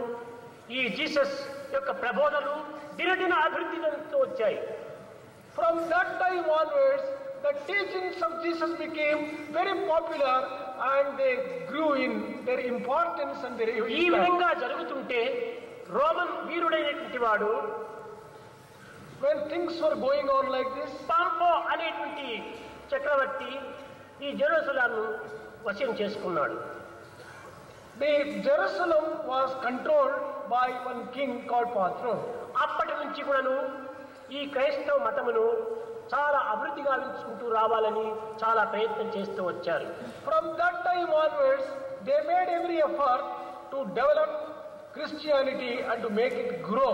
ఈ జీసస్ యొక్క ప్రబోధనలు దినదిన అభివృద్ధితో వచ్చాయి. From that time onwards, the teachings of Jesus became very popular and they grew in their importance and their ఈ విధంగా జరుగుతుంటే రోమన్ వీరుడైనటువంటి వాడు when things were going on like this, పాంపో అనేటువంటి చక్రవర్తి ఈ జెరూసలేంను వశం చేసుకున్నాడు. the Jerusalem was controlled by one king called Patro. అప్పటి నుంచి కూడాను ఈ క్రైస్తవ మతమును చాలా అభివృద్ధి గావించుకుంటూ రావాలని చాలా ప్రయత్నం చేస్తూ వచ్చారు. From that time onwards, they made every effort to develop Christianity and to make it grow.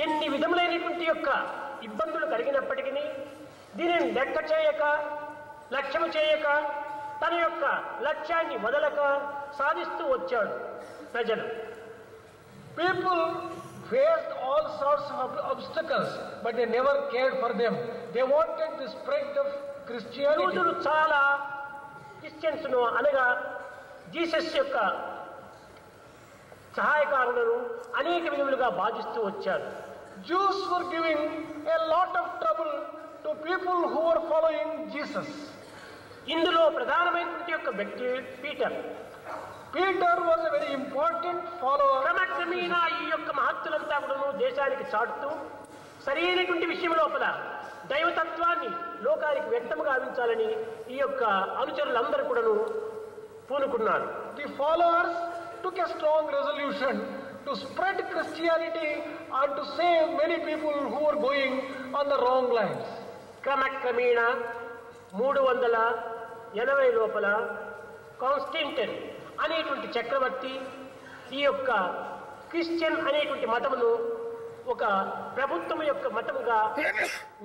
ఎన్ని విధములైనటువంటి యొక్క ఇబ్బందులు కలిగినప్పటికీ దీనిని లెక్క చేయక లక్ష్యము చేయక తన యొక్క లక్ష్యాన్ని వదలక సాధిస్తూ వచ్చాడు ప్రజలు. People faced all sorts of obstacles, but they never cared for them. They wanted the spread of Christianity. యూదులు చాలా క్రిస్టియన్స్ను అనగా జీసస్ యొక్క సహాయకారులను అనేక విధములుగా బాధిస్తూ వచ్చారు. Jews were giving a lot of trouble to people who were following Jesus. ఇందులో ప్రధానమైనటువంటి యొక్క వ్యక్తి Peter. Peter was a very important follower. క్రమక్రమేణా ఈ యొక్క మహత్తులంతా కూడాను దేశానికి చాటుతూ సరైనటువంటి విషయం లోపల దైవతత్వాన్ని లోకానికి వ్యక్తం గావించాలని ఈ యొక్క అనుచరులందరూ కూడాను పూనుకున్నారు. The followers took a strong resolution to spread Christianity and to save many people who were going on the wrong lines. క్రమక్రమేణా 380 లోపల కాన్స్టంటైన్ అనేటువంటి చక్రవర్తి ఈ యొక్క క్రిస్టియన్ అనేటువంటి మతమును ఒక ప్రభుత్వం యొక్క మతముగా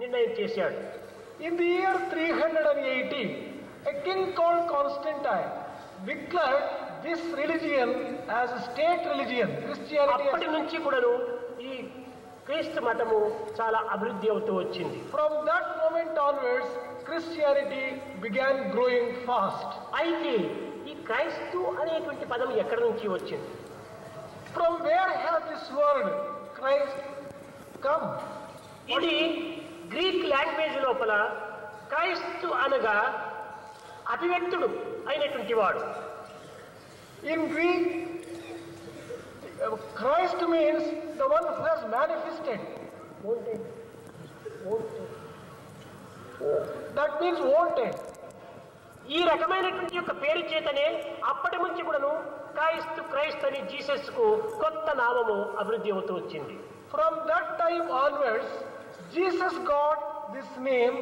నిర్ణయం చేశాడు. In the year 380, a king called Constantine declared this religion as a state religion, Christianity. అప్పటి నుంచి కూడాను ఈ క్రీస్తు మతము చాలా అభివృద్ధి అవుతూ వచ్చింది. From that moment onwards, Christianity began growing fast. అయితే ఈ క్రైస్తు అనేటువంటి పదం ఎక్కడి నుంచి వచ్చింది? From where has this word Christ come? ఇది గ్రీక్ లాంగ్వేజ్ లోపల క్రైస్తు అనగా అభివ్యక్తుడు అయినటువంటి వాడు. In Greek, Christ means the one who has manifested. That means wanted. ఈ రకమైనటువంటి యొక్క పేరు చేతనే అప్పటి నుంచి కూడాను క్రైస్తు అని జీసస్ కు కొత్త నామము అభివృద్ధి అవుతూ వచ్చింది. From that time onwards, Jesus got this name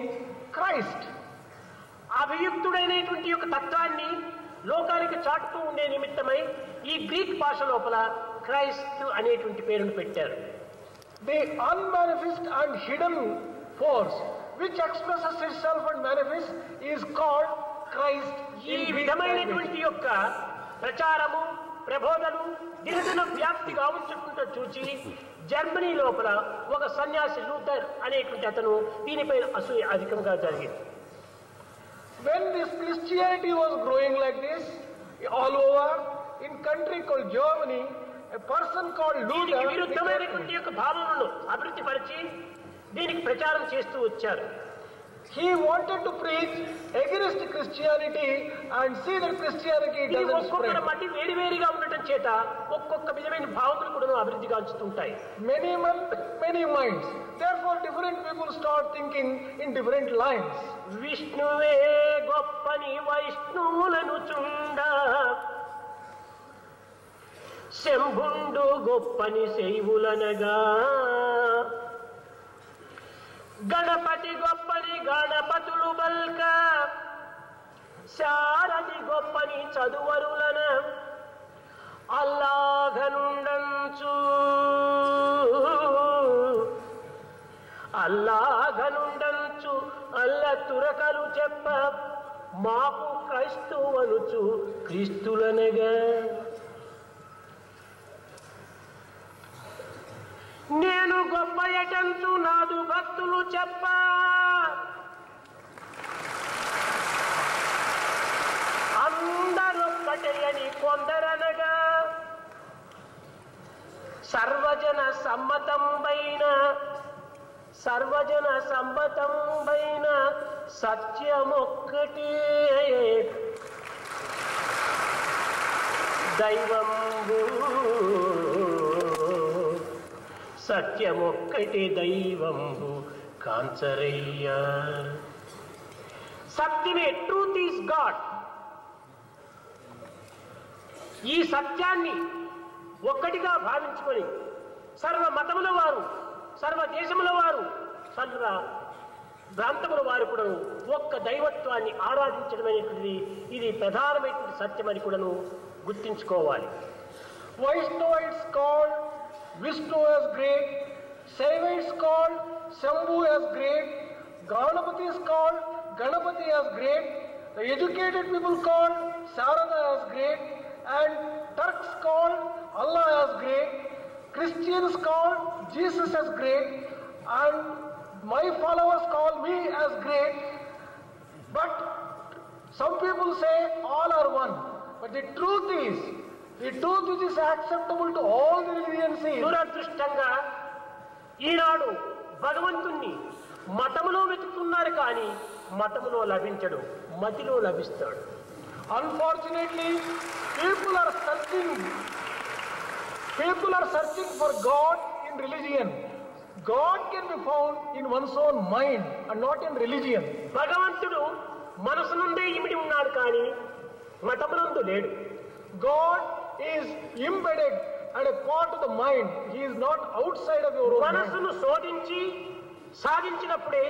Christ. అభియుక్తుడైనటువంటి యొక్క తత్వాన్ని లోకానికి చాటుతూ ఉండే నిమిత్తమై ఈ గ్రీక్ భాష లోపల క్రైస్తు అనేటువంటి పేరును పెట్టారు. The unmanifest and hidden force which expresses itself and manifests is called Christ. ఈ విధమైనటువంటి యొక్క ప్రచారము ప్రబోధను దినదిన వ్యాప్తి గావించుకుంటూ చూచి జర్మనీ లోపల ఒక సన్యాసి లూథర్ అనేటువంటి అతను దీనిపైన అసూయ అధికంగా జరిగింది. When this Christianity was growing like this all over in country called Germany, a person called దీనికి Luther విరుద్ధమైనటువంటి యొక్క భావనలను అభివృద్ధి పరిచి దీనికి ప్రచారం చేస్తూ వచ్చారు. he wanted to preach against Christianity and see that Christianity ఇది doesn't ఒక్కొక్కరి spread. మట్టి వేడివేడిగా ఉండటం చేత ఒక్కొక్క విధమైన భావనలు కూడా అభివృద్ధి గాంచుతుంటాయి. Many minds. Therefore, different people start thinking in different lines. విష్ణువే గొప్పని వైష్ణువులను చుండ శంభుండు గొప్పని శైవులనగా గణపతి గొప్పని గణపతులు బల్క శారది గొప్పని చదువరులన అల్లాఘనుండంచు అల్లాఘనుండంచు అల్ల తురకలు చెప్ప మాకు క్రైస్తవనుచు క్రీస్తులనగా నేను గొప్ప ఎటంచు నాదు భక్తులు చెప్ప అందరొక్కటని కొందరనగా సర్వజన సమ్మతంబైన సత్యమొక్కటే దైవంబు సత్యమొక్కటి దైవంబు కాంచరయ్యా. సత్యమే, ట్రూత్ ఈజ్ గాడ్. ఈ సత్యాన్ని ఒక్కటిగా భావించుకొని సర్వ మతముల వారు, సర్వ దేశముల వారు, సర్వ ప్రాంతముల వారు కూడా ఒక్క దైవత్వాన్ని ఆరాధించడం అనేటువంటిది ఇది ప్రధానమైనటువంటి సత్యమని కూడాను గుర్తించుకోవాలి. Vaishnava called Vishnu as great, Saiva is called Shambhu as great, Ganapati is called Ganapati as great, the educated people called Sarada as great, and Turks called Allah as great, Christians called Jesus as great, and my followers call me as great. But some people say all are one. But the truth which is acceptable to all the religions is. దురదృష్టంగా ఈనాడు భగవంతుణ్ణి మతములో వెతుకుతున్నారు కానీ మతములో లభించడు, మతిలో లభిస్తాడు. Unfortunately, people are searching for God in religion. God can be found in one's own mind and not in religion. భగవంతుడు మనసు నుండే ఇమిడి ఉన్నాడు కానీ మతమునందు లేడు. God is embedded and a part of the mind. He is not outside of your own mind. మనసును శోధించి సాధించినప్పుడే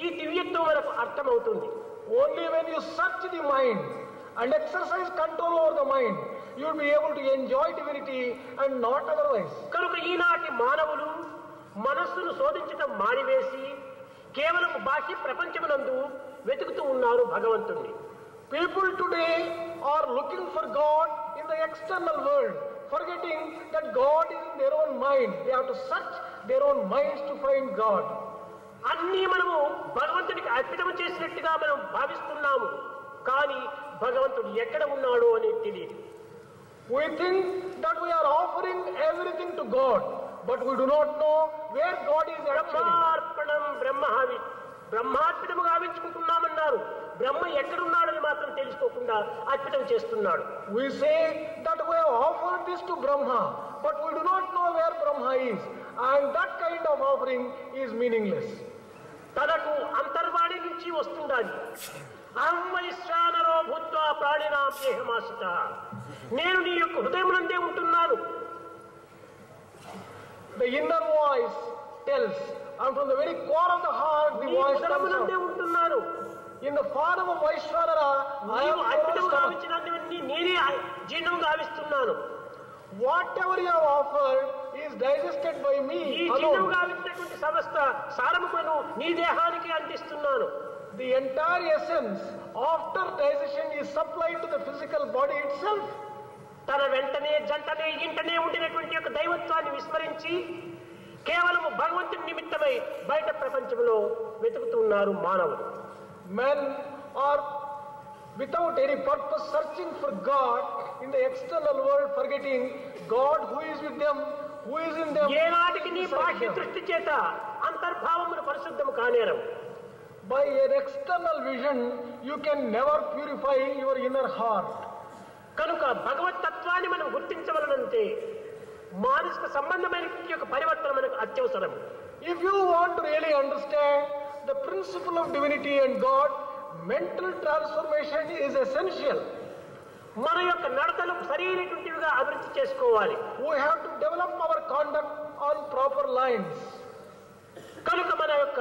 ఈ దివ్యత్వం మనకు అర్థమవుతుంది. Only when you search the mind and exercise control over the mind, you will be able to enjoy divinity and not otherwise. కనుక ఈనాటి మానవులు మనస్సును శోధించడం మానివేసి కేవలం బాహ్య ప్రపంచమునందు వెతుకుతూ ఉన్నారు భగవంతుణ్ణి. People today are looking for God in the external world, forgetting that God is in their own mind. They have to search their own minds to find God. అన్నీ మనము భగవంతుడికి అర్పితం చేసినట్టుగా మనం భావిస్తున్నాము, కానీ భగవంతుడు ఎక్కడ ఉన్నాడో అని తెలియదు. We think that we are offering everything to God, but we do not know where God is actually. బ్రహ్మార్పణం బ్రహ్మార్పితము గావించుకుంటున్నామన్నారు. బ్రహ్మ ఎక్కడున్నాడని మాత్రం తెలుసుకోకుండా అర్పితం చేస్తున్నాడు. We say that we have offered this to Brahma, but we do not know where Brahma is, and that kind of offering is meaningless. తనకు అంతర్వాణి నుంచి వస్తుండాలి. అహం వైశ్వానరో భూత్వా ప్రాణినాం దేహమాశ్రిత. నేను నీ యొక్క హృదయమునందే ఉంటున్నాను. The inner voice tells, and from the very core of the heart the voice comes out. ఉంటున్నాను. In the form of Vaishvanara, I am అర్పితం గావించినవన్నీ నేనే జీర్ణం గావిస్తున్నాను. Whatever you have offered is digested by me ఈ జీర్ణం alone. గావించినటువంటి సమస్త సారమును నీ దేహానికి అందిస్తున్నాను. The entire essence after digestion is supplied to the physical body itself. తన వెంటనే జంటనే ఇంటనే ఉండినటువంటి యొక్క దైవత్వాన్ని విస్మరించి కేవలం భగవంతుని నిమిత్తమై బయట ప్రపంచంలో వెతుకుతున్నారు మానవులు. Men are without any purpose searching for God in the external world, forgetting God who is with them, who is in them. ఏనాటికి నీ బాహ్య దృష్టి చేత అంతర్భావమును పరిశుద్ధము కానేరం. By an external vision, you can never purify your inner heart. కనుక భగవత్ తత్వాన్ని మనం గుర్తించవలనంటే మానసిక సంబంధమైన యొక్క పరివర్తన మనకు అత్యవసరం. If you want to really understand the principle of divinity and God, mental transformation is essential. మన యొక్క నడతలు సరైనటువంటివిగా అభివృద్ధి చేసుకోవాలి. We have to develop our conduct on proper lines. కనుక మన యొక్క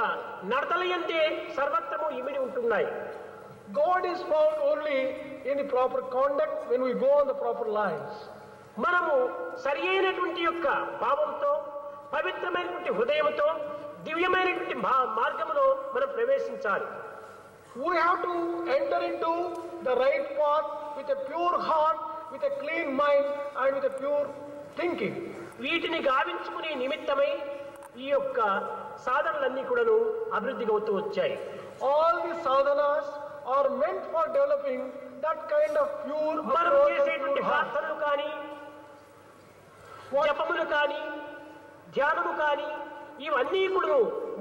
నడతల యందే సర్వత్రము ఇమిడి ఉంటున్నాయి. God is found only in the proper conduct when we go on the proper lines. మనము సరి అయినటువంటి యొక్క భావంతో, పవిత్రమైనటువంటి హృదయంతో, దివ్యమైనటువంటి మార్గములో మనం ప్రవేశించాలి. We have to enter into the right path with a pure heart, with a clean mind and with a pure thinking. వీటిని గావించుకునే నిమిత్తమై ఈ యొక్క సాధనలన్నీ కూడాను అభివృద్ధిగా అవుతూ వచ్చాయి. All the sadhanas are meant for developing that kind of pure మనం చేసేటువంటి ప్రార్థనలు కానీ, జపములు కానీ, ధ్యానము కానీ ఇవన్నీ కూడా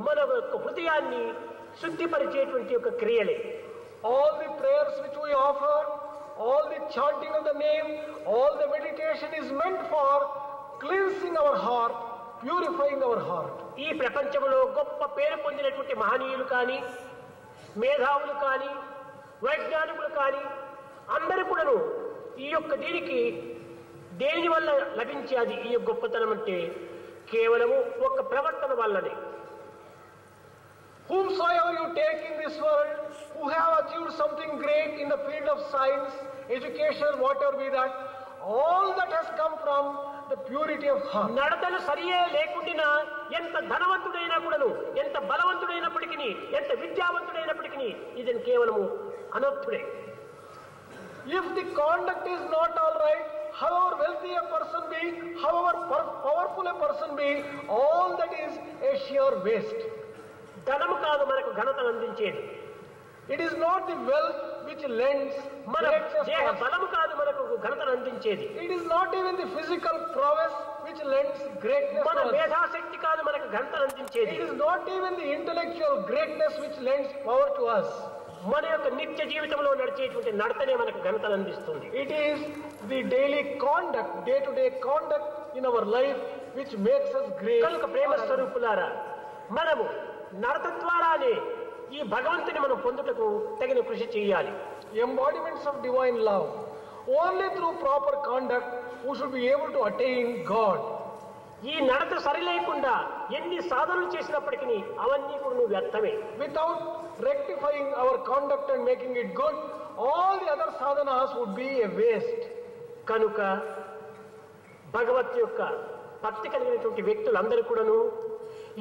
మన యొక్క హృదయాన్ని శుద్ధిపరిచేటువంటి యొక్క క్రియలే. All the prayers which we offer, all the chanting of the name, all the meditation is meant for cleansing our heart, purifying our heart. ఈ ప్రపంచంలో గొప్ప పేరు పొందినటువంటి మహనీయులు కానీ, మేధావులు కానీ, వైజ్ఞానికులు కానీ అందరూ కూడాను ఈ యొక్క దీనికి దేని వల్ల లభించేది ఈ గొప్పతనం అంటే కేవలము ఒక ప్రవర్తన వల్లనే. Whomsoever you take in this world who have achieved something great in the field of science, education, whatever be that, all that has come from the purity of heart. నడతలు సరియే లేకుండా ఎంత ధనవంతుడైనా కూడాను, ఎంత బలవంతుడైనప్పటికీ, ఎంత విద్యావంతుడైనప్పటికీ ఇదని కేవలము అనర్థుడే. If the conduct is not all right, however wealthy a person be, however powerful a person be, all that is a sheer waste. ధనము కాదు మనకు ఘనతను అందించేది. It is not the wealth which lends మన దేహ బలము కాదు మనకు ఘనతను అందించేది. It is not even the physical prowess which lends greatness. మన మేధాశక్తి కాదు మనకు ఘనతను అందించేది. It is not even the intellectual greatness which lends power to us. మన యొక్క నిత్య జీవితంలో నడిచేటువంటి నడతనే మనకు ఘనతను అందిస్తుంది. It is the daily conduct, day-to-day conduct in our life which makes us great. కనుక ప్రేమ స్వరూపులారా, మనము నడత ద్వారానే ఈ భగవంతుని మనం పొందుటకు తగిన కృషి చేయాలి. Embodiments of divine love. Only through proper conduct we should be able to attain God. ఈ నడత సరి లేకుండా ఎన్ని సాధనలు చేసినప్పటికీ అవన్నీ కూడా నువ్వు వ్యర్థమే. Without rectifying our conduct and making it good, all the other sadhanas would be a waste. కనుక భగవత్ యొక్క భక్తి కలిగినటువంటి వ్యక్తులందరూ కూడాను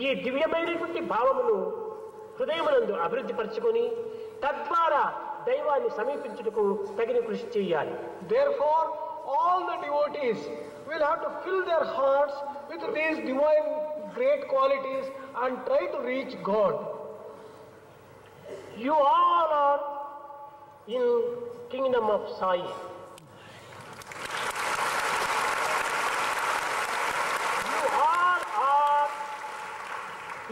ఈ దివ్యమైనటువంటి భావమును హృదయమునందు అభివృద్ధి పరచుకొని తద్వారా దైవాన్ని సమీపించుటకు తగిన కృషి చేయాలి. Therefore, all the devotees will have to fill their hearts with these divine great qualities and try to reach God. You all are in kingdom of Sai. You all are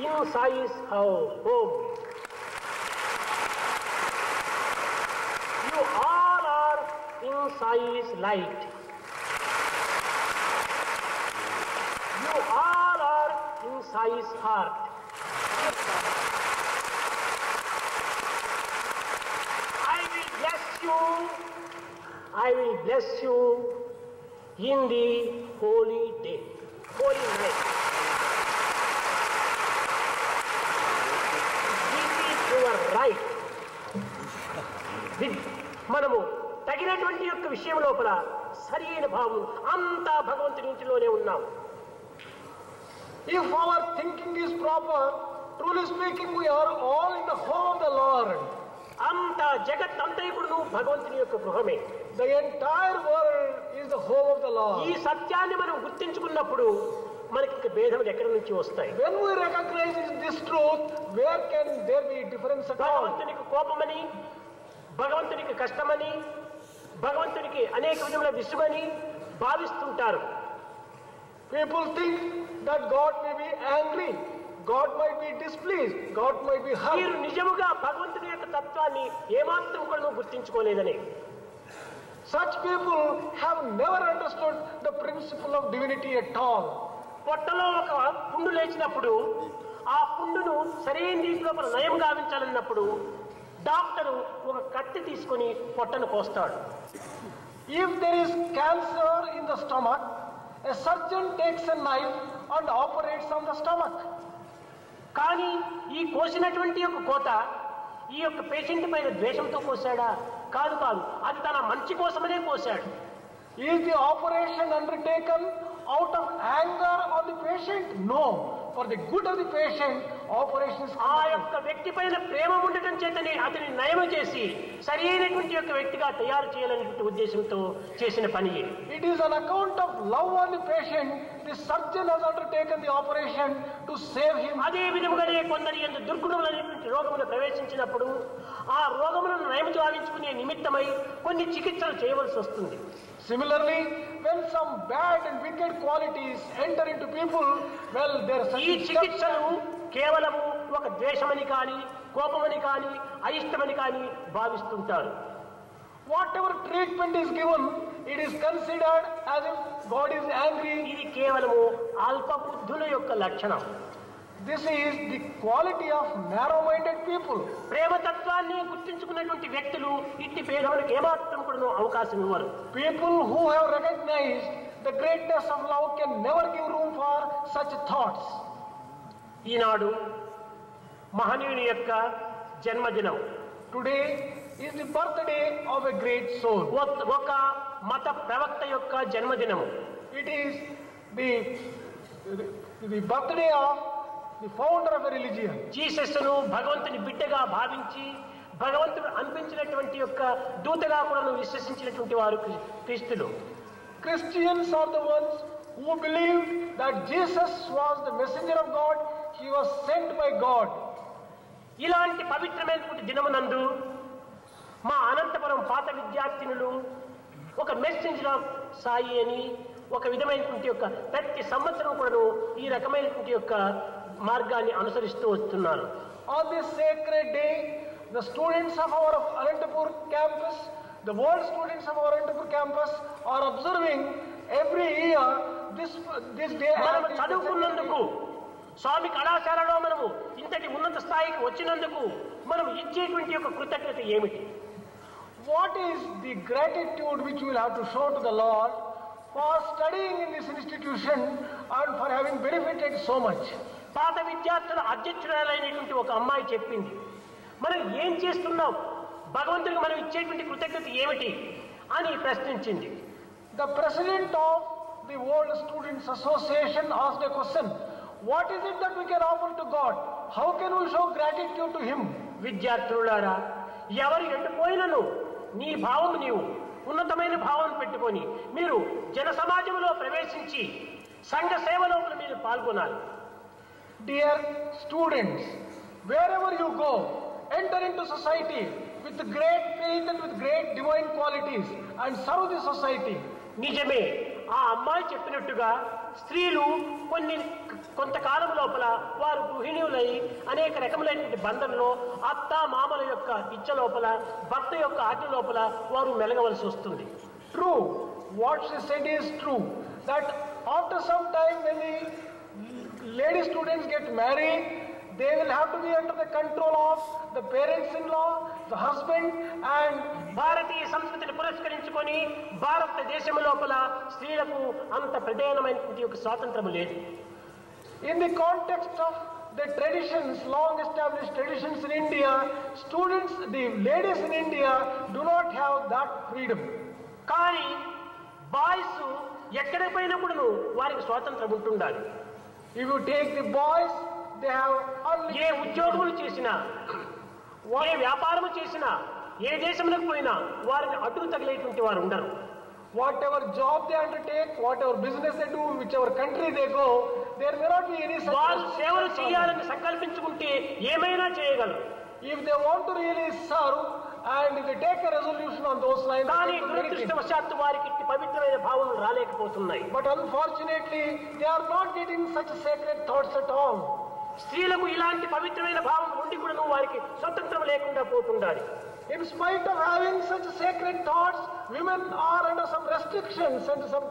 in Sai's home. You all are in Sai's light. You all are in Sai's heart. I will bless you in the holy day, holy night. This is your right. మనము తగినటువంటి యొక్క విషయం లోపల సరి అయిన భావం అంతా భగవంతుని ఇంటిలోనే ఉన్నాం. If our thinking is proper, truly speaking, we are all in the home of the Lord. అంతా జగత్ అంతా ఇప్పుడు భగవంతుని యొక్క గృహమే. The entire world is the home of the Lord. ఈ సత్యాన్ని మనం గుర్తించుకున్నప్పుడు మనకి భేదములు ఎక్కడి నుంచి వస్తాయి? When we recognize this truth, where can there be difference at all? భగవంతునికి కోపమని, భగవంతునికి కష్టమని, భగవంతునికి అనేక విధముల విసుగని భావిస్తుంటారు. People think that God may be angry, God might be displeased, God might be hurt. మీరు నిజముగా భగవంతుని యొక్క తత్వాన్ని ఏమాత్రం కూడా గుర్తించుకోలేదని. Such people have never understood the principle of divinity at all. పొట్టలో ఒక పుండు లేచినప్పుడు ఆ పుండును సరైన రీతిలో నయం గావించాలన్నప్పుడు డాక్టరు ఒక కత్తి తీసుకొని పొట్టను కోస్తాడు. If there is cancer in the stomach, a surgeon takes a knife and operates on the stomach. కానీ ఈ కోసినటువంటి యొక్క కోత ఈ యొక్క పేషెంట్ పైన ద్వేషంతో కోసాడా? కాదు కాదు, అది తన మంచి కోసమనే కోసాడు. Is the operation undertaken out of anger on the patient? No. For the good of the patient, operations. ఆ యొక్క వ్యక్తి పైన ప్రేమ ఉండటం చేతనే అతని నయం చేసి సరి అయినటువంటి యొక్క వ్యక్తిగా తయారు చేయాలనేటువంటి ఉద్దేశంతో చేసిన పని. It is on account of love on the patient, the surgeon has undertaken the operation to save him. అదే విధముగానే కొందరి యందు దుర్గుణములైనటువంటి రోగములు ప్రవేశించినప్పుడు ఆ రోగములను నయం గావించుకునే నిమిత్తమై కొన్ని చికిత్సలు చేయవలసి వస్తుంది. Similarly, when some bad and wicked qualities enter into people, well, there are ఈ చికిత్సలు కేవలము ఒక ద్వేషమని కానీ కోపమని కానీ అయిష్టమని కానీ భావిస్తుంటారు. whatever treatment is given, it is considered as if God is angry. ఇది కేవలము అల్ప బుద్ధుల యొక్క లక్షణం. This is the quality of narrow-minded people. ప్రేమతత్వాన్ని గుర్తించుకున్నటువంటి వ్యక్తులు ఇట్టి భేదములకు ఏమాత్రం కూడా అవకాశం ఇవ్వరు. People who have recognized the greatness of love can never give room for such thoughts. ఈనాడు మహనీయుని యొక్క జన్మదినం. Today is the birthday of a great soul. ఒక మత ప్రవక్త యొక్క జన్మదినము. It is the birthday of the founder of a religion. జీసస్ను భగవంతుని బిడ్డగా భావించి భగవంతుడు అనిపించినటువంటి యొక్క దూతగా కూడా విశ్వసించినటువంటి వారు క్రీస్తులు. Christians are the ones who believed that Jesus was the messenger of God. He was sent by God. ఇలాంటి పవిత్రమైనటువంటి దినమునందు మా అనంతపురం పాత విద్యార్థినులు ఒక మెసెంజర్ ఆఫ్ సాయి అని ఒక విధమైనటువంటి యొక్క ప్రతి సంవత్సరం కూడా ఈ రకమైనటువంటి యొక్క మార్గాన్ని అనుసరిస్తూ వస్తున్నారు. On this sacred day, the students of our Anantapur campus, the world students of our Anantapur campus are observing every year this day. మనం చదువుకున్నందుకు స్వామి కళాశాలలో మనము ఇంతటి ఉన్నత స్థాయికి వచ్చినందుకు మనం ఇచ్చేటువంటి యొక్క కృతజ్ఞత ఏమిటి? What is the gratitude which we will have to show to the Lord for studying in this institution and for having benefited so much? పాత విద్యార్థుల అధ్యక్షురాలైనటువంటి ఒక అమ్మాయి చెప్పింది, మనం ఏం చేస్తున్నాం, భగవంతుడికి మనం ఇచ్చేటువంటి కృతజ్ఞత ఏమిటి అని ప్రశ్నించింది. The president of the World Students Association asked a question, what is it that we can offer to God? How can we show gratitude to him? విద్యార్థులారా, ఎవరు ఎండిపోయినను నీ భావం నీవు ఉన్నతమైన భావం పెట్టుకొని మీరు జన సమాజంలో ప్రవేశించి సంఘ సేవలో మీరు పాల్గొనాలి. Dear students, wherever you go, enter into society with great faith and with great divine qualities and serve the society. నిజమే, ఆ అమ్మాయి చెప్పినట్టుగా స్త్రీలు కొంతకాలం లోపల వారు గృహిణులై అనేక రకములైనటువంటి బంధంలో అత్త మామల యొక్క ఇచ్చ లోపల భర్త యొక్క ఆజ్ఞ లోపల వారు మెలగవలసి వస్తుంది. True, what she said is true, that after some time when the lady students get married, they will have to be under the control of the parents-in-law, the husband, and భారతీయ సంస్కృతిని పురస్కరించుకొని భారతదేశం లోపల స్త్రీలకు అంత ప్రధానమైనటువంటి ఒక స్వాతంత్రం లేదు. In the context of the traditions, long established traditions in India, students, the ladies in India do not have that freedom. కానీ బాయ్స్ ఎక్కడికి పోయినా కూడా వారికి స్వాతంత్రం ఉంటుండాలి. If you take the boys, they have ఏ ఉద్యోగములు చేసినా, ఏ వ్యాపారము చేసినా, ఏ దేశంలోకి పోయినా వారిని అడ్డు తగిలేటువంటి వారు ఉండరు. whatever job they undertake, whatever business they do, whichever country they go, there may not be any such. వారు సేవలు చేయాలని సంకల్పించుకుంటే ఏమైనా చేయగలరు. If they want to really serve and if they take a resolution on those lines, కానీ దురదృష్టవశాత్తు వారికి ఇట్టి పవిత్రమైన భావనలు రాలేకపోతున్నాయి. But unfortunately, they are not getting such sacred thoughts at all. స్త్రీలకు ఇలాంటి పవిత్రమైన భావం ఉండి కూడా వారికి స్వతంత్రం లేకుండా పోతుండాలి. In spite of having such sacred thoughts, women are under some restrictions and some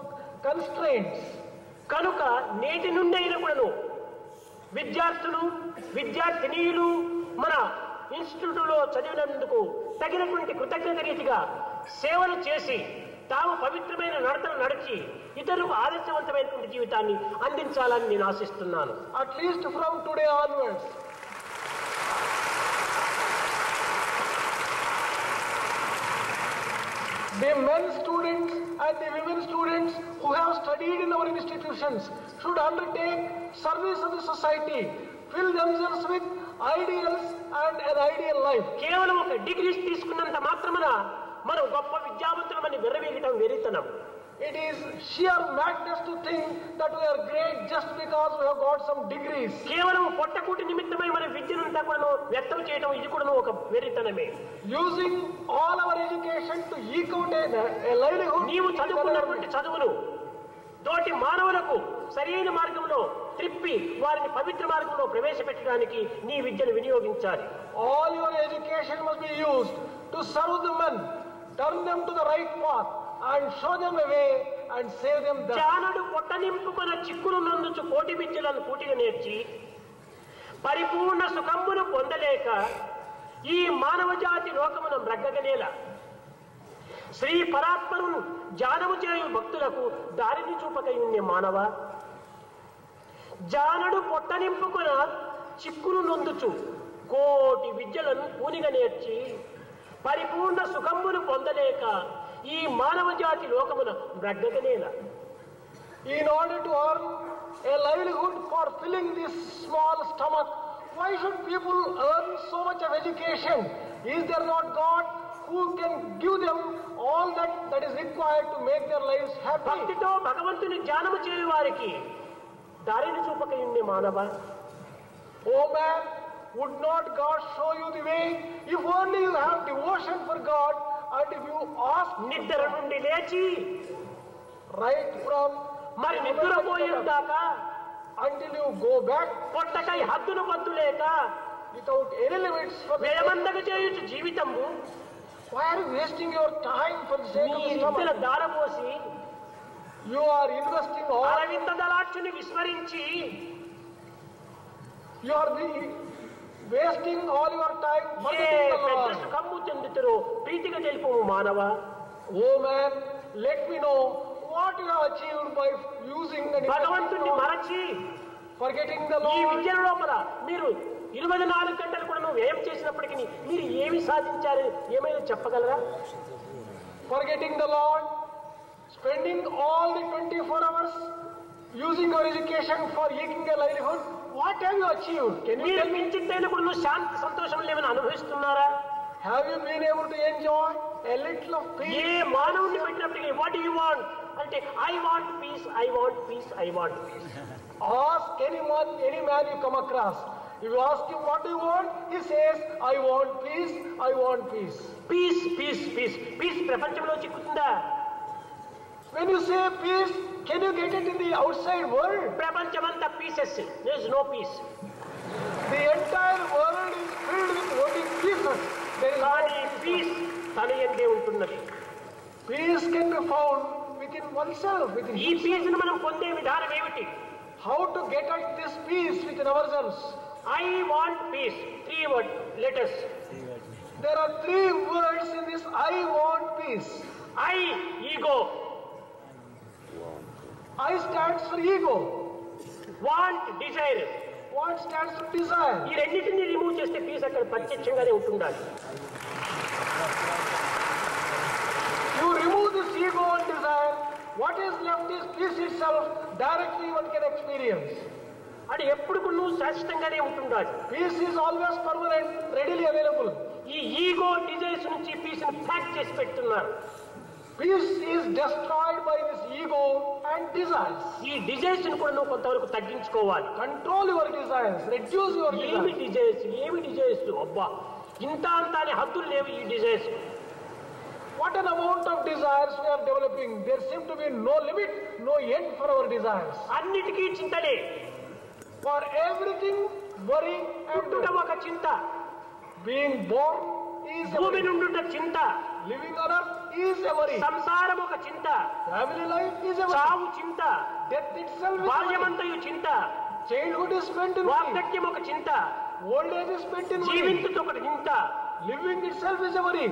constraints. కనుక నేటి నుండి అయినా కూడాను విద్యార్థులు విద్యార్థినీయులు మన ఇన్స్టిట్యూట్లో చదివినందుకు తగినటువంటి కృతజ్ఞత రీతిగా సేవలు చేసి తాము పవిత్రమైన నడతలు నడిచి ఇతరులకు ఆదర్శవంతమైనటువంటి జీవితాన్ని అందించాలని నేను ఆశిస్తున్నాను. At least from today onwards. The men students and the women students who have studied in our institutions should undertake service of the society, fill themselves with ideals and an ideal life. కేవలం ఒక degrees తీసుకున్నంత మాత్రమున మనం గొప్ప విద్యావంతులమని విర్రవీగటం వెరితనం. It is sheer madness to think that we are great just because we have got some degrees. కేవలం పొట్టకూటి నిమిత్తమై మన విద్యనంతా కూడా వ్యర్థం చేయడం ఇది కూడా ఒక వెరితనమే. Using all our education to eke out a livelihood. నీవు చదువుకున్నటువంటి చదువులు తోటి మానవులకు సరైన మార్గంలో త్రిప్పి వారిని పవిత్ర మార్గంలో ప్రవేశపెట్టడానికి నీ విద్యను వినియోగించాలి. All your education must be used to serve the men, turn them to the right path and show them a way and save them thus. జానడు పొట్ట నింపుకొన చిక్కులు నందుచు కోటి విద్యలను కూటిగా నేర్చి పరిపూర్ణ సుఖంబును పొందలేక ఈ మానవ జాతి లోకమున మ్రగ్గగనేల శ్రీ పరాత్మను జానము చేయు భక్తులకు దారిని చూపకై ఉండే మానవ జానడు పొట్ట నింపుకొన చిక్కులు నొందుచు కోటి విద్యలను కూనిగా నేర్చి పరిపూర్ణ సుఖంబును పొందలేక ఈ మానవ జాతి లోకమున బ్రగ్గగనేల. In order to earn a livelihood for filling this small stomach, why should people earn so much of education? Is there not God who can give them all that is required to make their lives happy? భక్తితో భగవంతుని ధ్యానము చేయు వారికి దారిని చూపకై ఉండే మానవ. Oh man, would not God show you the way if only you have devotion for God and if you ask నిద్ర నుండి లేచి right from మరి నిద్రపోయేం దాకా until you go back పొట్టకై హద్దును పద్దు లేక without any limits for the వేయమందగ చేయుచు జీవితము why are you wasting your time for the sake నీ of the విద్యల stomach? దారపోసి You are investing all, Aravinda దళాక్షుని విస్మరించి you are wasting all your time A forgetting the పెద్ద Lord. సుఖము చెందుతురో ప్రీతిగా తెలుపు మానవ. Oh man, let me know what you have achieved by using and భగవంతుణ్ణి investing all, మరచి forgetting the ఈ Lord. విద్యల లోపల మీరు 24 గంటలు కూడా వ్యయం చేసినప్పటికీ మీరు ఏమి సాధించారని ఏమైనా చెప్పగలరా? Forgetting the Lord, spending all the 24 hours using your education for eking a livelihood, what have you achieved? Can you మీరు tell me? కించిత్తైనా కూడా నువ్వు శాంతి సంతోషం లేవని అనుభవిస్తున్నారా? Have you been able to enjoy a little of peace? ఏ మానవుని పెట్టినప్పటికీ what you want అంటే I want piece, I want piece, I want piece. Ask any man you come across. If you ask him what do you want, he says, I want peace, I want peace. Peace peace peace peace ప్రపంచంలో చిక్కుతుందా? When you say peace, can you get it in the outside world? ప్రపంచమంతా pieces, there is no peace. The entire world is filled with only pieces. There is కానీ no piece తన యందే ఉంటున్నది. peace can be found within oneself, within ఈ piece ను మనం పొందే విధానం ఏమిటి? how to get at this peace within ourselves. I want peace, 3 word letters. There are 3 words in this I want peace. I ego, I stands for ego. Want desire. Want stands for desire. ఈ రెండింటిని remove చేస్తే piece అక్కడ ప్రత్యక్షంగానే ఉంటుండాలి. You remove this ego and desire, what is left is peace itself, directly one can experience. అది ఎప్పుడు నువ్వు శాశ్వతంగానే ఉంటుండాలి. Peace is always permanent, readily available. ఈ ఈగో డిజైర్స్ నుంచి పీస్ ని ప్యాక్ చేసి పెడుతున్నారు. Peace is destroyed by this ego and desires. ఈ డిజైర్స్ ని కూడా నువ్వు కొంతవరకు తగ్గించుకోవాలి. Control your desires, reduce your ఏమి desires. డిజైర్స్, ఏమి డిజైర్స్, అబ్బా ఇంత అంత అనే హద్దులు లేవు ఈ desires. What an amount of desires we are developing. There seem to be no limit, no end for our desires. అన్నిటికీ చింతలే. For everything, worry and పుట్టుట ఒక చింత, being born is a భూమి worry. నుండుట చింత, Living on earth is a worry. సంసారం ఒక చింత, Family life is a worry. చావు చింత, Death itself is a worry. బాల్యమంతయు చింత, Childhood is spent in worry. వార్ధక్యం ఒక చింత, Old age is spent in worry. జీవించుట ఒక చింత, Living itself is a worry.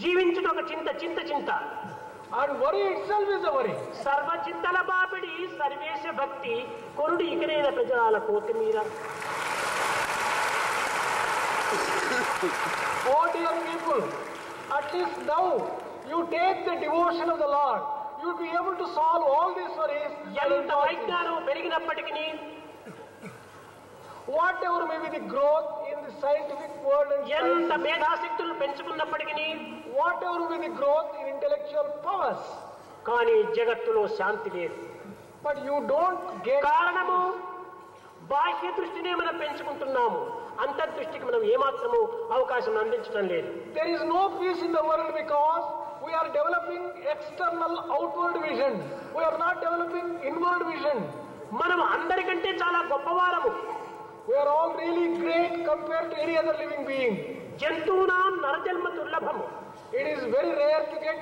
జీవించుట ఒక చింత, చింత చింత. And worry itself is a worry. సర్వచింతల బాపిడి సర్వేశ భక్తి కొరుడు ఇకనైన ప్రజల కోతిమీర. Oh dear people, at least now you take the devotion of the Lord. You will be able to solve all these worries. ఎంత వైజ్ఞానం పెరిగినప్పటికీ, whatever may be the growth in the scientific world and ఎంత science, మేధాశక్తులు పెంచుకున్నప్పటికీ, whatever may be the growth in intellectual powers, కానీ జగత్తులో శాంతి లేదు. but you don't get. కారణము బాహ్య దృష్టినే మనం పెంచుకుంటున్నాము, అంతర్దృష్టికి మనం ఏమాత్రము అవకాశం అందించడం లేదు. There is no peace in the world because we are developing external outward vision. We are not developing inward vision. మనం అందరికంటే చాలా గొప్పవారము. We are all really great compared to any other living being. జంతువునాం నరజన్మ దుర్లభము. It is very rare to get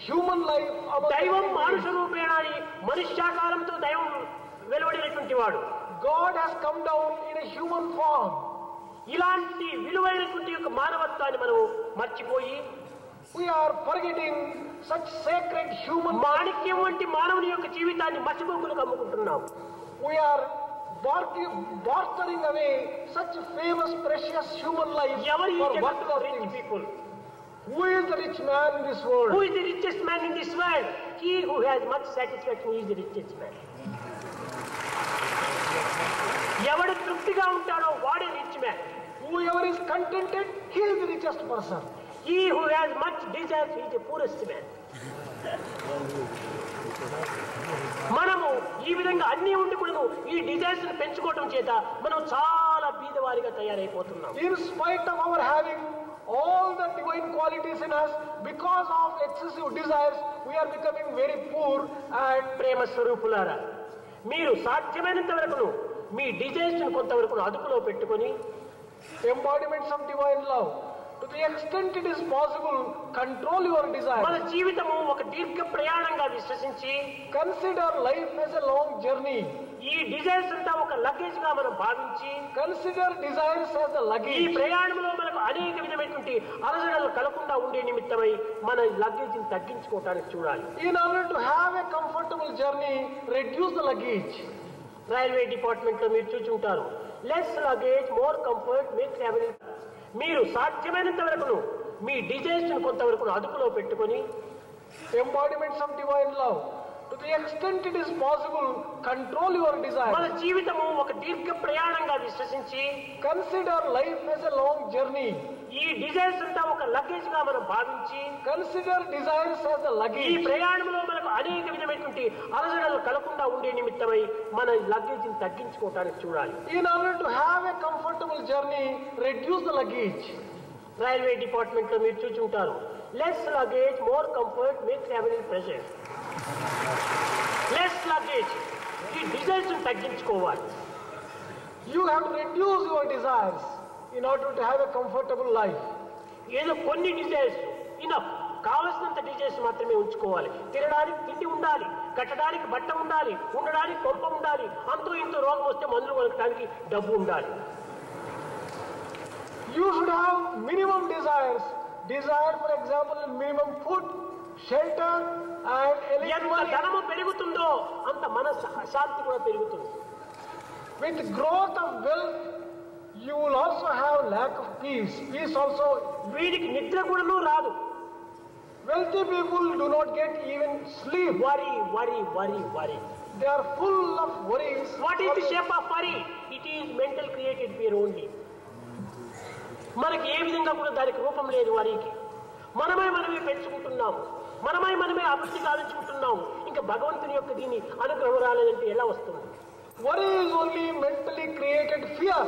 human life among దైవం living మానుష beings. రూపేణాని మనుష్యాకారంతో దైవం వెలువడినటువంటి వాడు. God has come down in a human form. ఇలాంటి విలువైనటువంటి యొక్క మానవత్వాన్ని మనం మర్చిపోయి, We are forgetting such sacred human. మాణిక్యం వంటి మానవుని యొక్క జీవితాన్ని మసిబొగ్గులకు అమ్ముకుంటున్నాం. We are bartering away such famous precious human life ఎవరు ఈ for జగత్తులో worthless rich things. People? Who is the rich man in this world? Who is the richest man in this world? He who has much satisfaction is the richest man. ఎవడు తృప్తిగా ఉంటాడో వాడే rich man. Whoever is contented, he is the richest person. He who has much desires is the poorest man. మనము ఈ విధంగా అన్ని ఉండి కూడా ఈ డిజైర్స్ ని పెంచుకోవడం చేత మనం చాలా బీదవారిగా తయారైపోతున్నాం. In spite of our having all the divine qualities in us, because of excessive desires, we are becoming very poor and ప్రేమ స్వరూపులారా, మీరు సాధ్యమైనంత వరకు మీ డిజైర్స్ ని కొంతవరకు అదుపులో పెట్టుకొని, embodiments of divine love. To the extent it is possible, control your మన desires. జీవితము ఒక దీర్ఘ ప్రయాణంగా విశ్వసించి, Consider life as a long journey. ఈ డిజైర్స్ అంతా ఒక లగేజ్ గా మనం భావించి, Consider desires as a ఈ luggage. ప్రయాణంలో మనకు అనేక విధమైనటువంటి అలజడలు కలగకుండా ఉండే నిమిత్తమై మన లగేజ్ ని తగ్గించుకోవటానికి చూడాలి. In order to have a comfortable journey, reduce the luggage. Railway department లో మీరు చూచుంటారు, less luggage more comfort make travelling. మీరు సాధ్యమైనంత వరకు మీ డిజైర్స్ ని కొంతవరకు అదుపులో పెట్టుకొని, Embodiments of divine love. To the extent it is possible, control your మన desires. జీవితము ఒక దీర్ఘ ప్రయాణంగా విశ్వసించి, Consider life as a long journey. ఈ డిజైర్స్ అంతా ఒక లగేజ్ గా మనం భావించి, Consider desires as a ఈ luggage. ప్రయాణంలో మనకు అనేక విధమైనటువంటి అలజడలు కలగకుండా ఉండే నిమిత్తమై మన లగేజ్ ని తగ్గించుకోవటానికి చూడాలి. In order to have a comfortable journey, reduce the luggage. Railway department లో మీరు చూచుంటారు, less luggage more comfort make travelling pleasure. Less luggage, ఈ డిజైర్స్ ని తగ్గించుకోవాలి. You have to reduce your desires in order to have a comfortable life. ఏదో కొన్ని desires enough, కావలసినంత desires మాత్రమే ఉంచుకోవాలి. తినడానికి తిండి ఉండాలి, కట్టడానికి బట్ట ఉండాలి, ఉండడానికి కొంప ఉండాలి, అంతో ఇంతో రోగం వస్తే మందులు కొనడానికి డబ్బు ఉండాలి. You should have minimum desires. Desire, for example, minimum food, shelter, and ఎంత electricity. ధనము పెరుగుతుందో అంత మన శాంతి కూడా పెరుగుతుంది. With growth of wealth, you will also have lack of peace. Peace also. వీడికి నిద్ర కూడాను రాదు. Wealthy people do not get even sleep. వరి వరి వరి వరి. They are full of worries. What is the shape of worry? It is mental created fear only. మనకి ఏ విధంగా కూడా దానికి రూపం లేదు వరికి. మనమే పెంచుకుంటున్నాము, మనమే అభివృద్ధి గావించుకుంటున్నాము. ఇంకా భగవంతుని యొక్క దీన్ని అనుగ్రహం రాలేదంటే ఎలా వస్తుంది? Worry is only mentally created fear.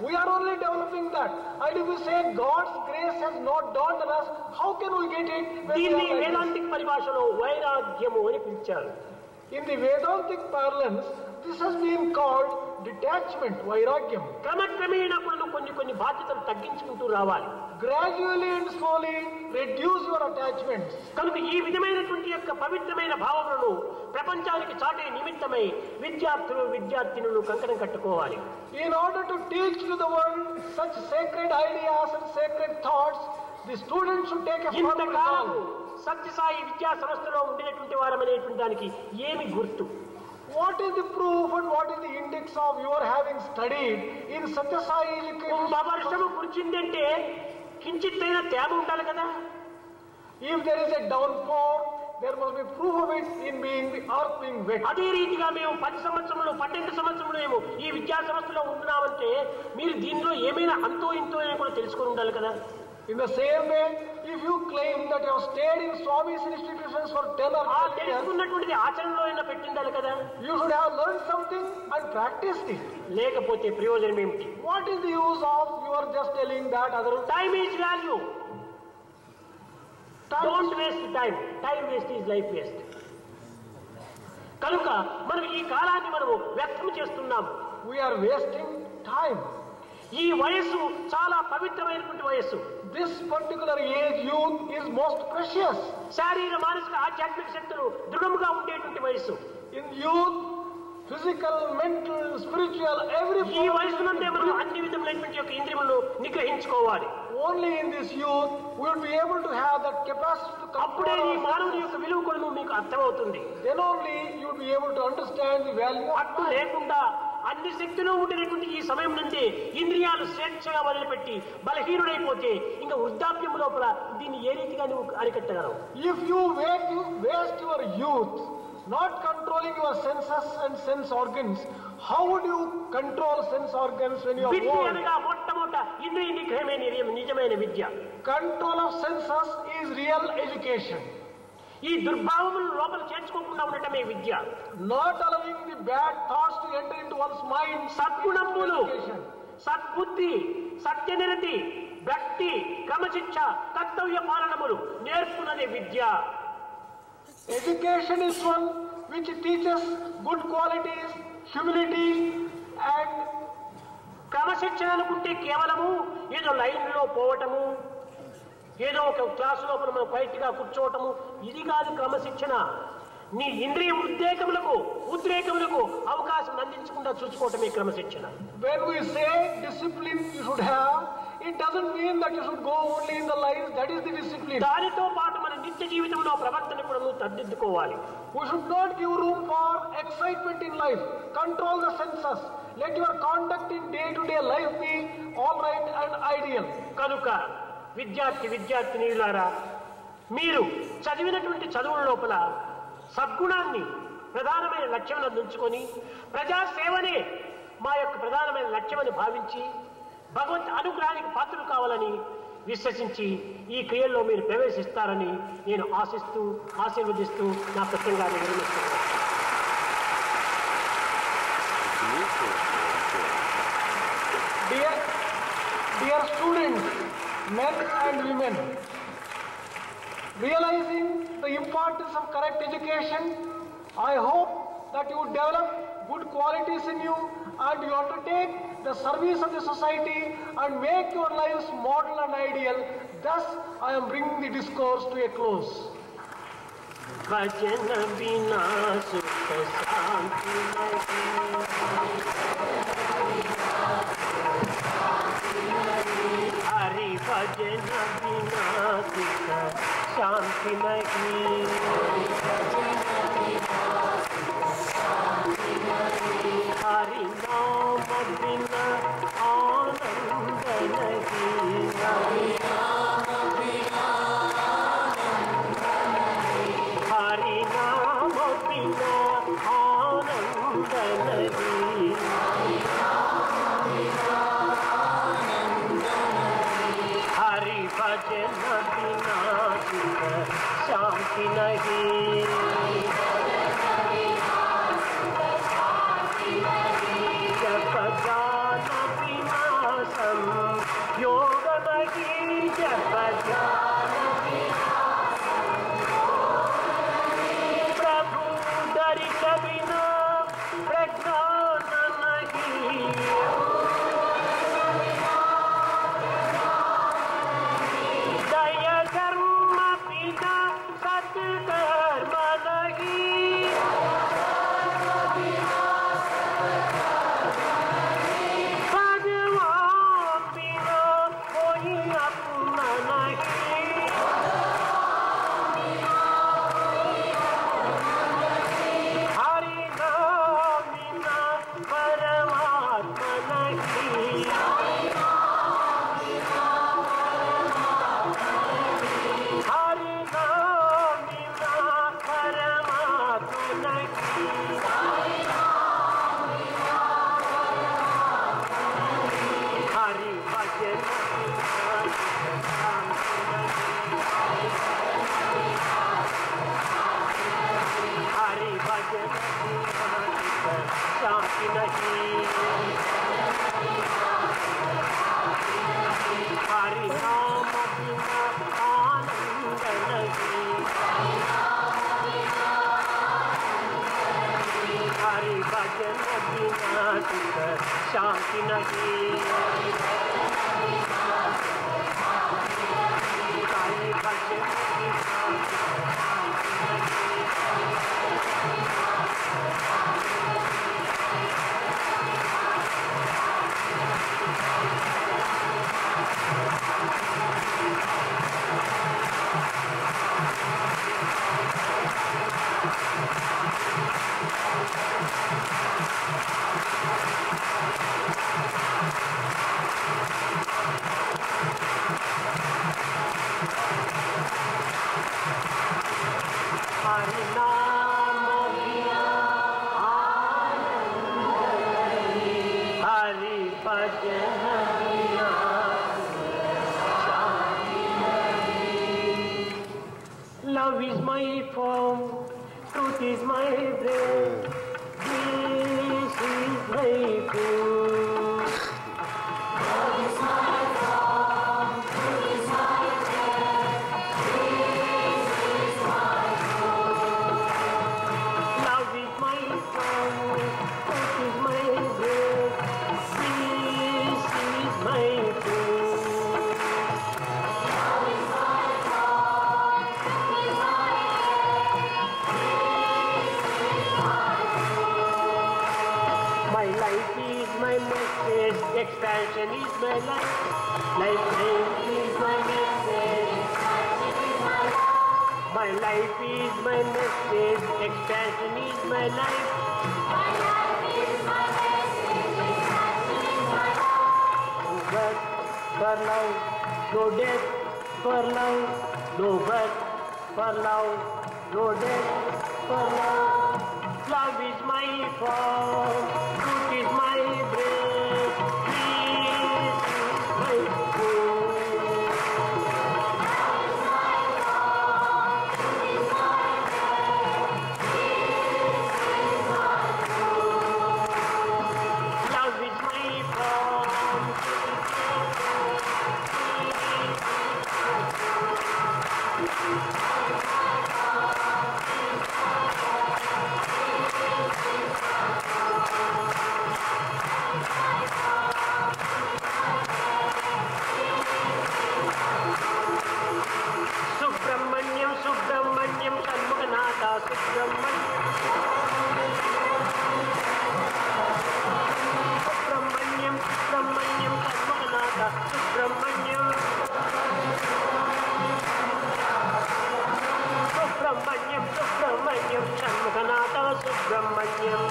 We are only developing that. And if we say God's grace has not dawned on us, how can we get it? When we దీన్ని are like this? వేదాంతిక పరిభాషలో వైరాగ్యము అని పిలిచారు. In the Vedantic parlance, this has been called detachment, vairagyam. క్రమక్రమేణా కూడా కొన్ని బాధ్యతలు తగ్గించుకుంటూ రావాలి. Gradually and slowly reduce your attachments. కనుక ఈ విధమైనటువంటి యొక్క పవిత్రమైన భావములను ప్రపంచానికి చాటే నిమిత్తమై విద్యార్థినులు కంకణం కట్టుకోవాలి. In order to teach to the world such sacred ideas and sacred thoughts, the students should take a firm ఇంతకాలము resolve. సత్యసాయి విద్యా సంస్థలో ఉండినటువంటి వారమనేటువంటి దానికి ఏమి గుర్తు? What is the proof and what is the index of your having studied in Satya Sai education? కుంభవర్షము కురిచిందంటే కించిత్తైనా తేమ ఉండాలి కదా. If there is a downpour, there must be proof of it in being the earth being wet. అదే రీతిగా మేము 10 సంవత్సరములు 12 సంవత్సరములు మేము ఈ విద్యా సంస్థలో ఉంటున్నామంటే మీరు దీనిలో ఏమైనా అంతో ఇంతో అని కూడా తెలుసుకొని ఉండాలి కదా. In the same way, if you claim that you have stayed in Swami's institutions for 10 or 12 years, తెలుసుకున్నటువంటిది ఆచరణలో అయినా పెట్టిండాలి కదా. you should have learned something and practiced it. లేకపోతే ప్రయోజనం ఏమిటి? What is the use of you are just telling that other? Time is value. Don't waste time. Time waste is life waste. కనుక మనం ఈ కాలాన్ని మనము వ్యర్థం చేస్తున్నాం. We are wasting time. ఈ వయస్సు చాలా పవిత్రమైనటువంటి వయస్సు. This particular age, youth, is most precious. శారీర మానసిక ఆధ్యాత్మిక శక్తులు దృఢముగా ఉండేటువంటి వయస్సు. In youth, physical, mental, spiritual, every ఈ వయస్సు నుండే మనం అన్ని విధములైనటువంటి యొక్క ఇంద్రియములను నిగ్రహించుకోవాలి. Only in this youth we will be able to have that capacity to అప్పుడే ఈ control. మానవుని యొక్క విలువ కూడా మీకు అర్థమవుతుంది. Then only you will be able to understand the value of అట్టు time. లేకుండా అన్ని శక్తులు ఉండినటువంటి ఈ సమయం నుండి ఇంద్రియాలు స్వేచ్ఛగా వదిలిపెట్టి బలహీనుడైపోతే ఇంకా వృద్ధాప్యం లోపల దీన్ని ఏ రీతిగా నువ్వు అరికట్టగలవు? If you waste your youth not controlling your senses and sense organs, how would you control sense organs when you are Vidya old? అనగా మొట్టమొదట ఇంద్రియ నిగ్రహమే నిజమైన విద్య. Control of senses is real education. ఈ దుర్భావములను లోపల చేర్చుకోకుండా ఉండటమే విద్య. Not allowing the bad thoughts to enter into one's mind. సద్గుణములు, Education. సద్బుద్ధి, సత్యనిరతి, భక్తి, క్రమశిక్ష, కర్తవ్య పాలనములు నేర్పునదే విద్య. Education is one which teaches good qualities, humility and క్రమశిక్షణ అనుకుంటే కేవలము ఏదో లైన్లో పోవటము, ఏదో ఒక క్లాసు లోపల మనం బయటగా కూర్చోవటము, ఇది కాదు క్రమశిక్షణ. నీ ఇంద్రియ ఉద్రేకములకు అవకాశం అందించకుండా చూసుకోవటమే క్రమశిక్షణ. when we say discipline you should have, it doesn't mean that you should go only in the lines. That is the discipline. దానితో పాటు మన నిత్య జీవితంలో ప్రవర్తన కూడా నువ్వు సర్దిద్దుకోవాలి. We should not give room for excitement in life. Control the senses. Let your conduct in day-to-day life be all right and ideal. కనుక విద్యార్థినీయులారా, మీరు చదివినటువంటి చదువుల లోపల సద్గుణాన్ని ప్రధానమైన లక్ష్యం ఉంచుకొని ప్రజాసేవనే మా యొక్క ప్రధానమైన లక్ష్యమని భావించి భగవంత్ అనుగ్రహానికి పాత్రలు కావాలని విశ్వసించి ఈ క్రియల్లో మీరు ప్రవేశిస్తారని నేను ఆశీర్వదిస్తూ నా ప్రసంగాన్ని విరమిస్తున్నాను. Dear students, men and women, realizing the importance of correct education, I hope that you develop good qualities in you and you undertake the service of the society and make your lives model and ideal. Thus, I am bringing the discourse to a close. भजन बिना सुख शांति नहीं, हरि भजन बिना सुख शांति नहीं, हरि नाम बिना आनंद नहीं, हरि नाम बिना आनंद नहीं, हरि भजन बिना सुख शांति नहीं, जप ज्ञान बिना संयोग नहीं, जप ज्ञान प्रभु दर्श बिना प्रज्ञान शांति नहीं। हरि नाम बिना आनंद नहीं, हरि भजन बिना सुख शांति नहीं, हरि भजन बिना हरि नाम बिना आनंद नहीं, हरि भजन बिना शांति नहीं। Love is my form, truth is my breath, this is my food. Love is my form, truth is my breath, this is my food. Love is my form, truth is my breath, this is my food. Love is my form, truth is my breath, this is my food. My life is my message, expansion is my life. Life is my message, expansion is my life. My life is my message, expansion is my life. My life is my message, expansion is my life. No birth for love, no death for love, no birth for love, no death for love. Love is my form, truth is my breath, peace is my food. Love is my form, truth is my breath, peace is my food. Love is my form, truth is my breath, peace is my food. Subramanyam, Subramanyam, Shanmuganatha, Subramanyam. Subramanyam, Subramanyam, Shanmuganatha, Subramanyam. Subramanyam, Subramanyam, Shanmuganatha, Subramanyam.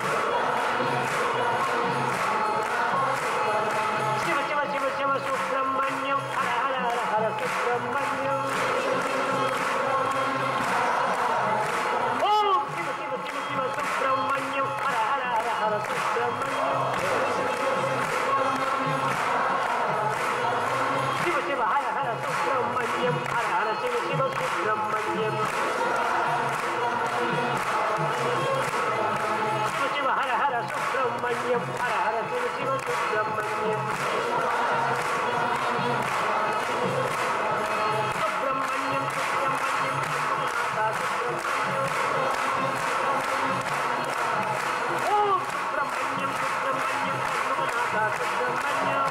Shiva, Shiva, Shiva, Shiva, Subramanyam, Hara, Hara, Hara, Hara, Subramanyam. Om Shiva, Shiva, Shiva, Shiva, Subramanyam, Hara, Hara, Hara, Hara, Subramanyam. Shiva, Shiva, Hara, Hara, Subramanyam, Hara, Hara, Shiva, Shiva, Subramanyam. Shiva, Shiva, Hara, Hara, Subramanyam, Hara, Hara, Shiva, Shiva, Subramanyam. Subramanyam, Subramanyam, Shanmuganatha, Subramanyam. Om Subramanyam, Subramanyam, Shanmuganatha, Subramanyam.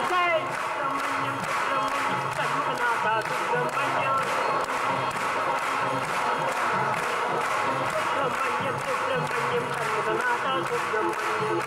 Jai Subramanyam, Subramanyam, Shanmuganatha, Subramanyam. Subramanyam, Subramanyam, Shanmuganatha, Subramanyam.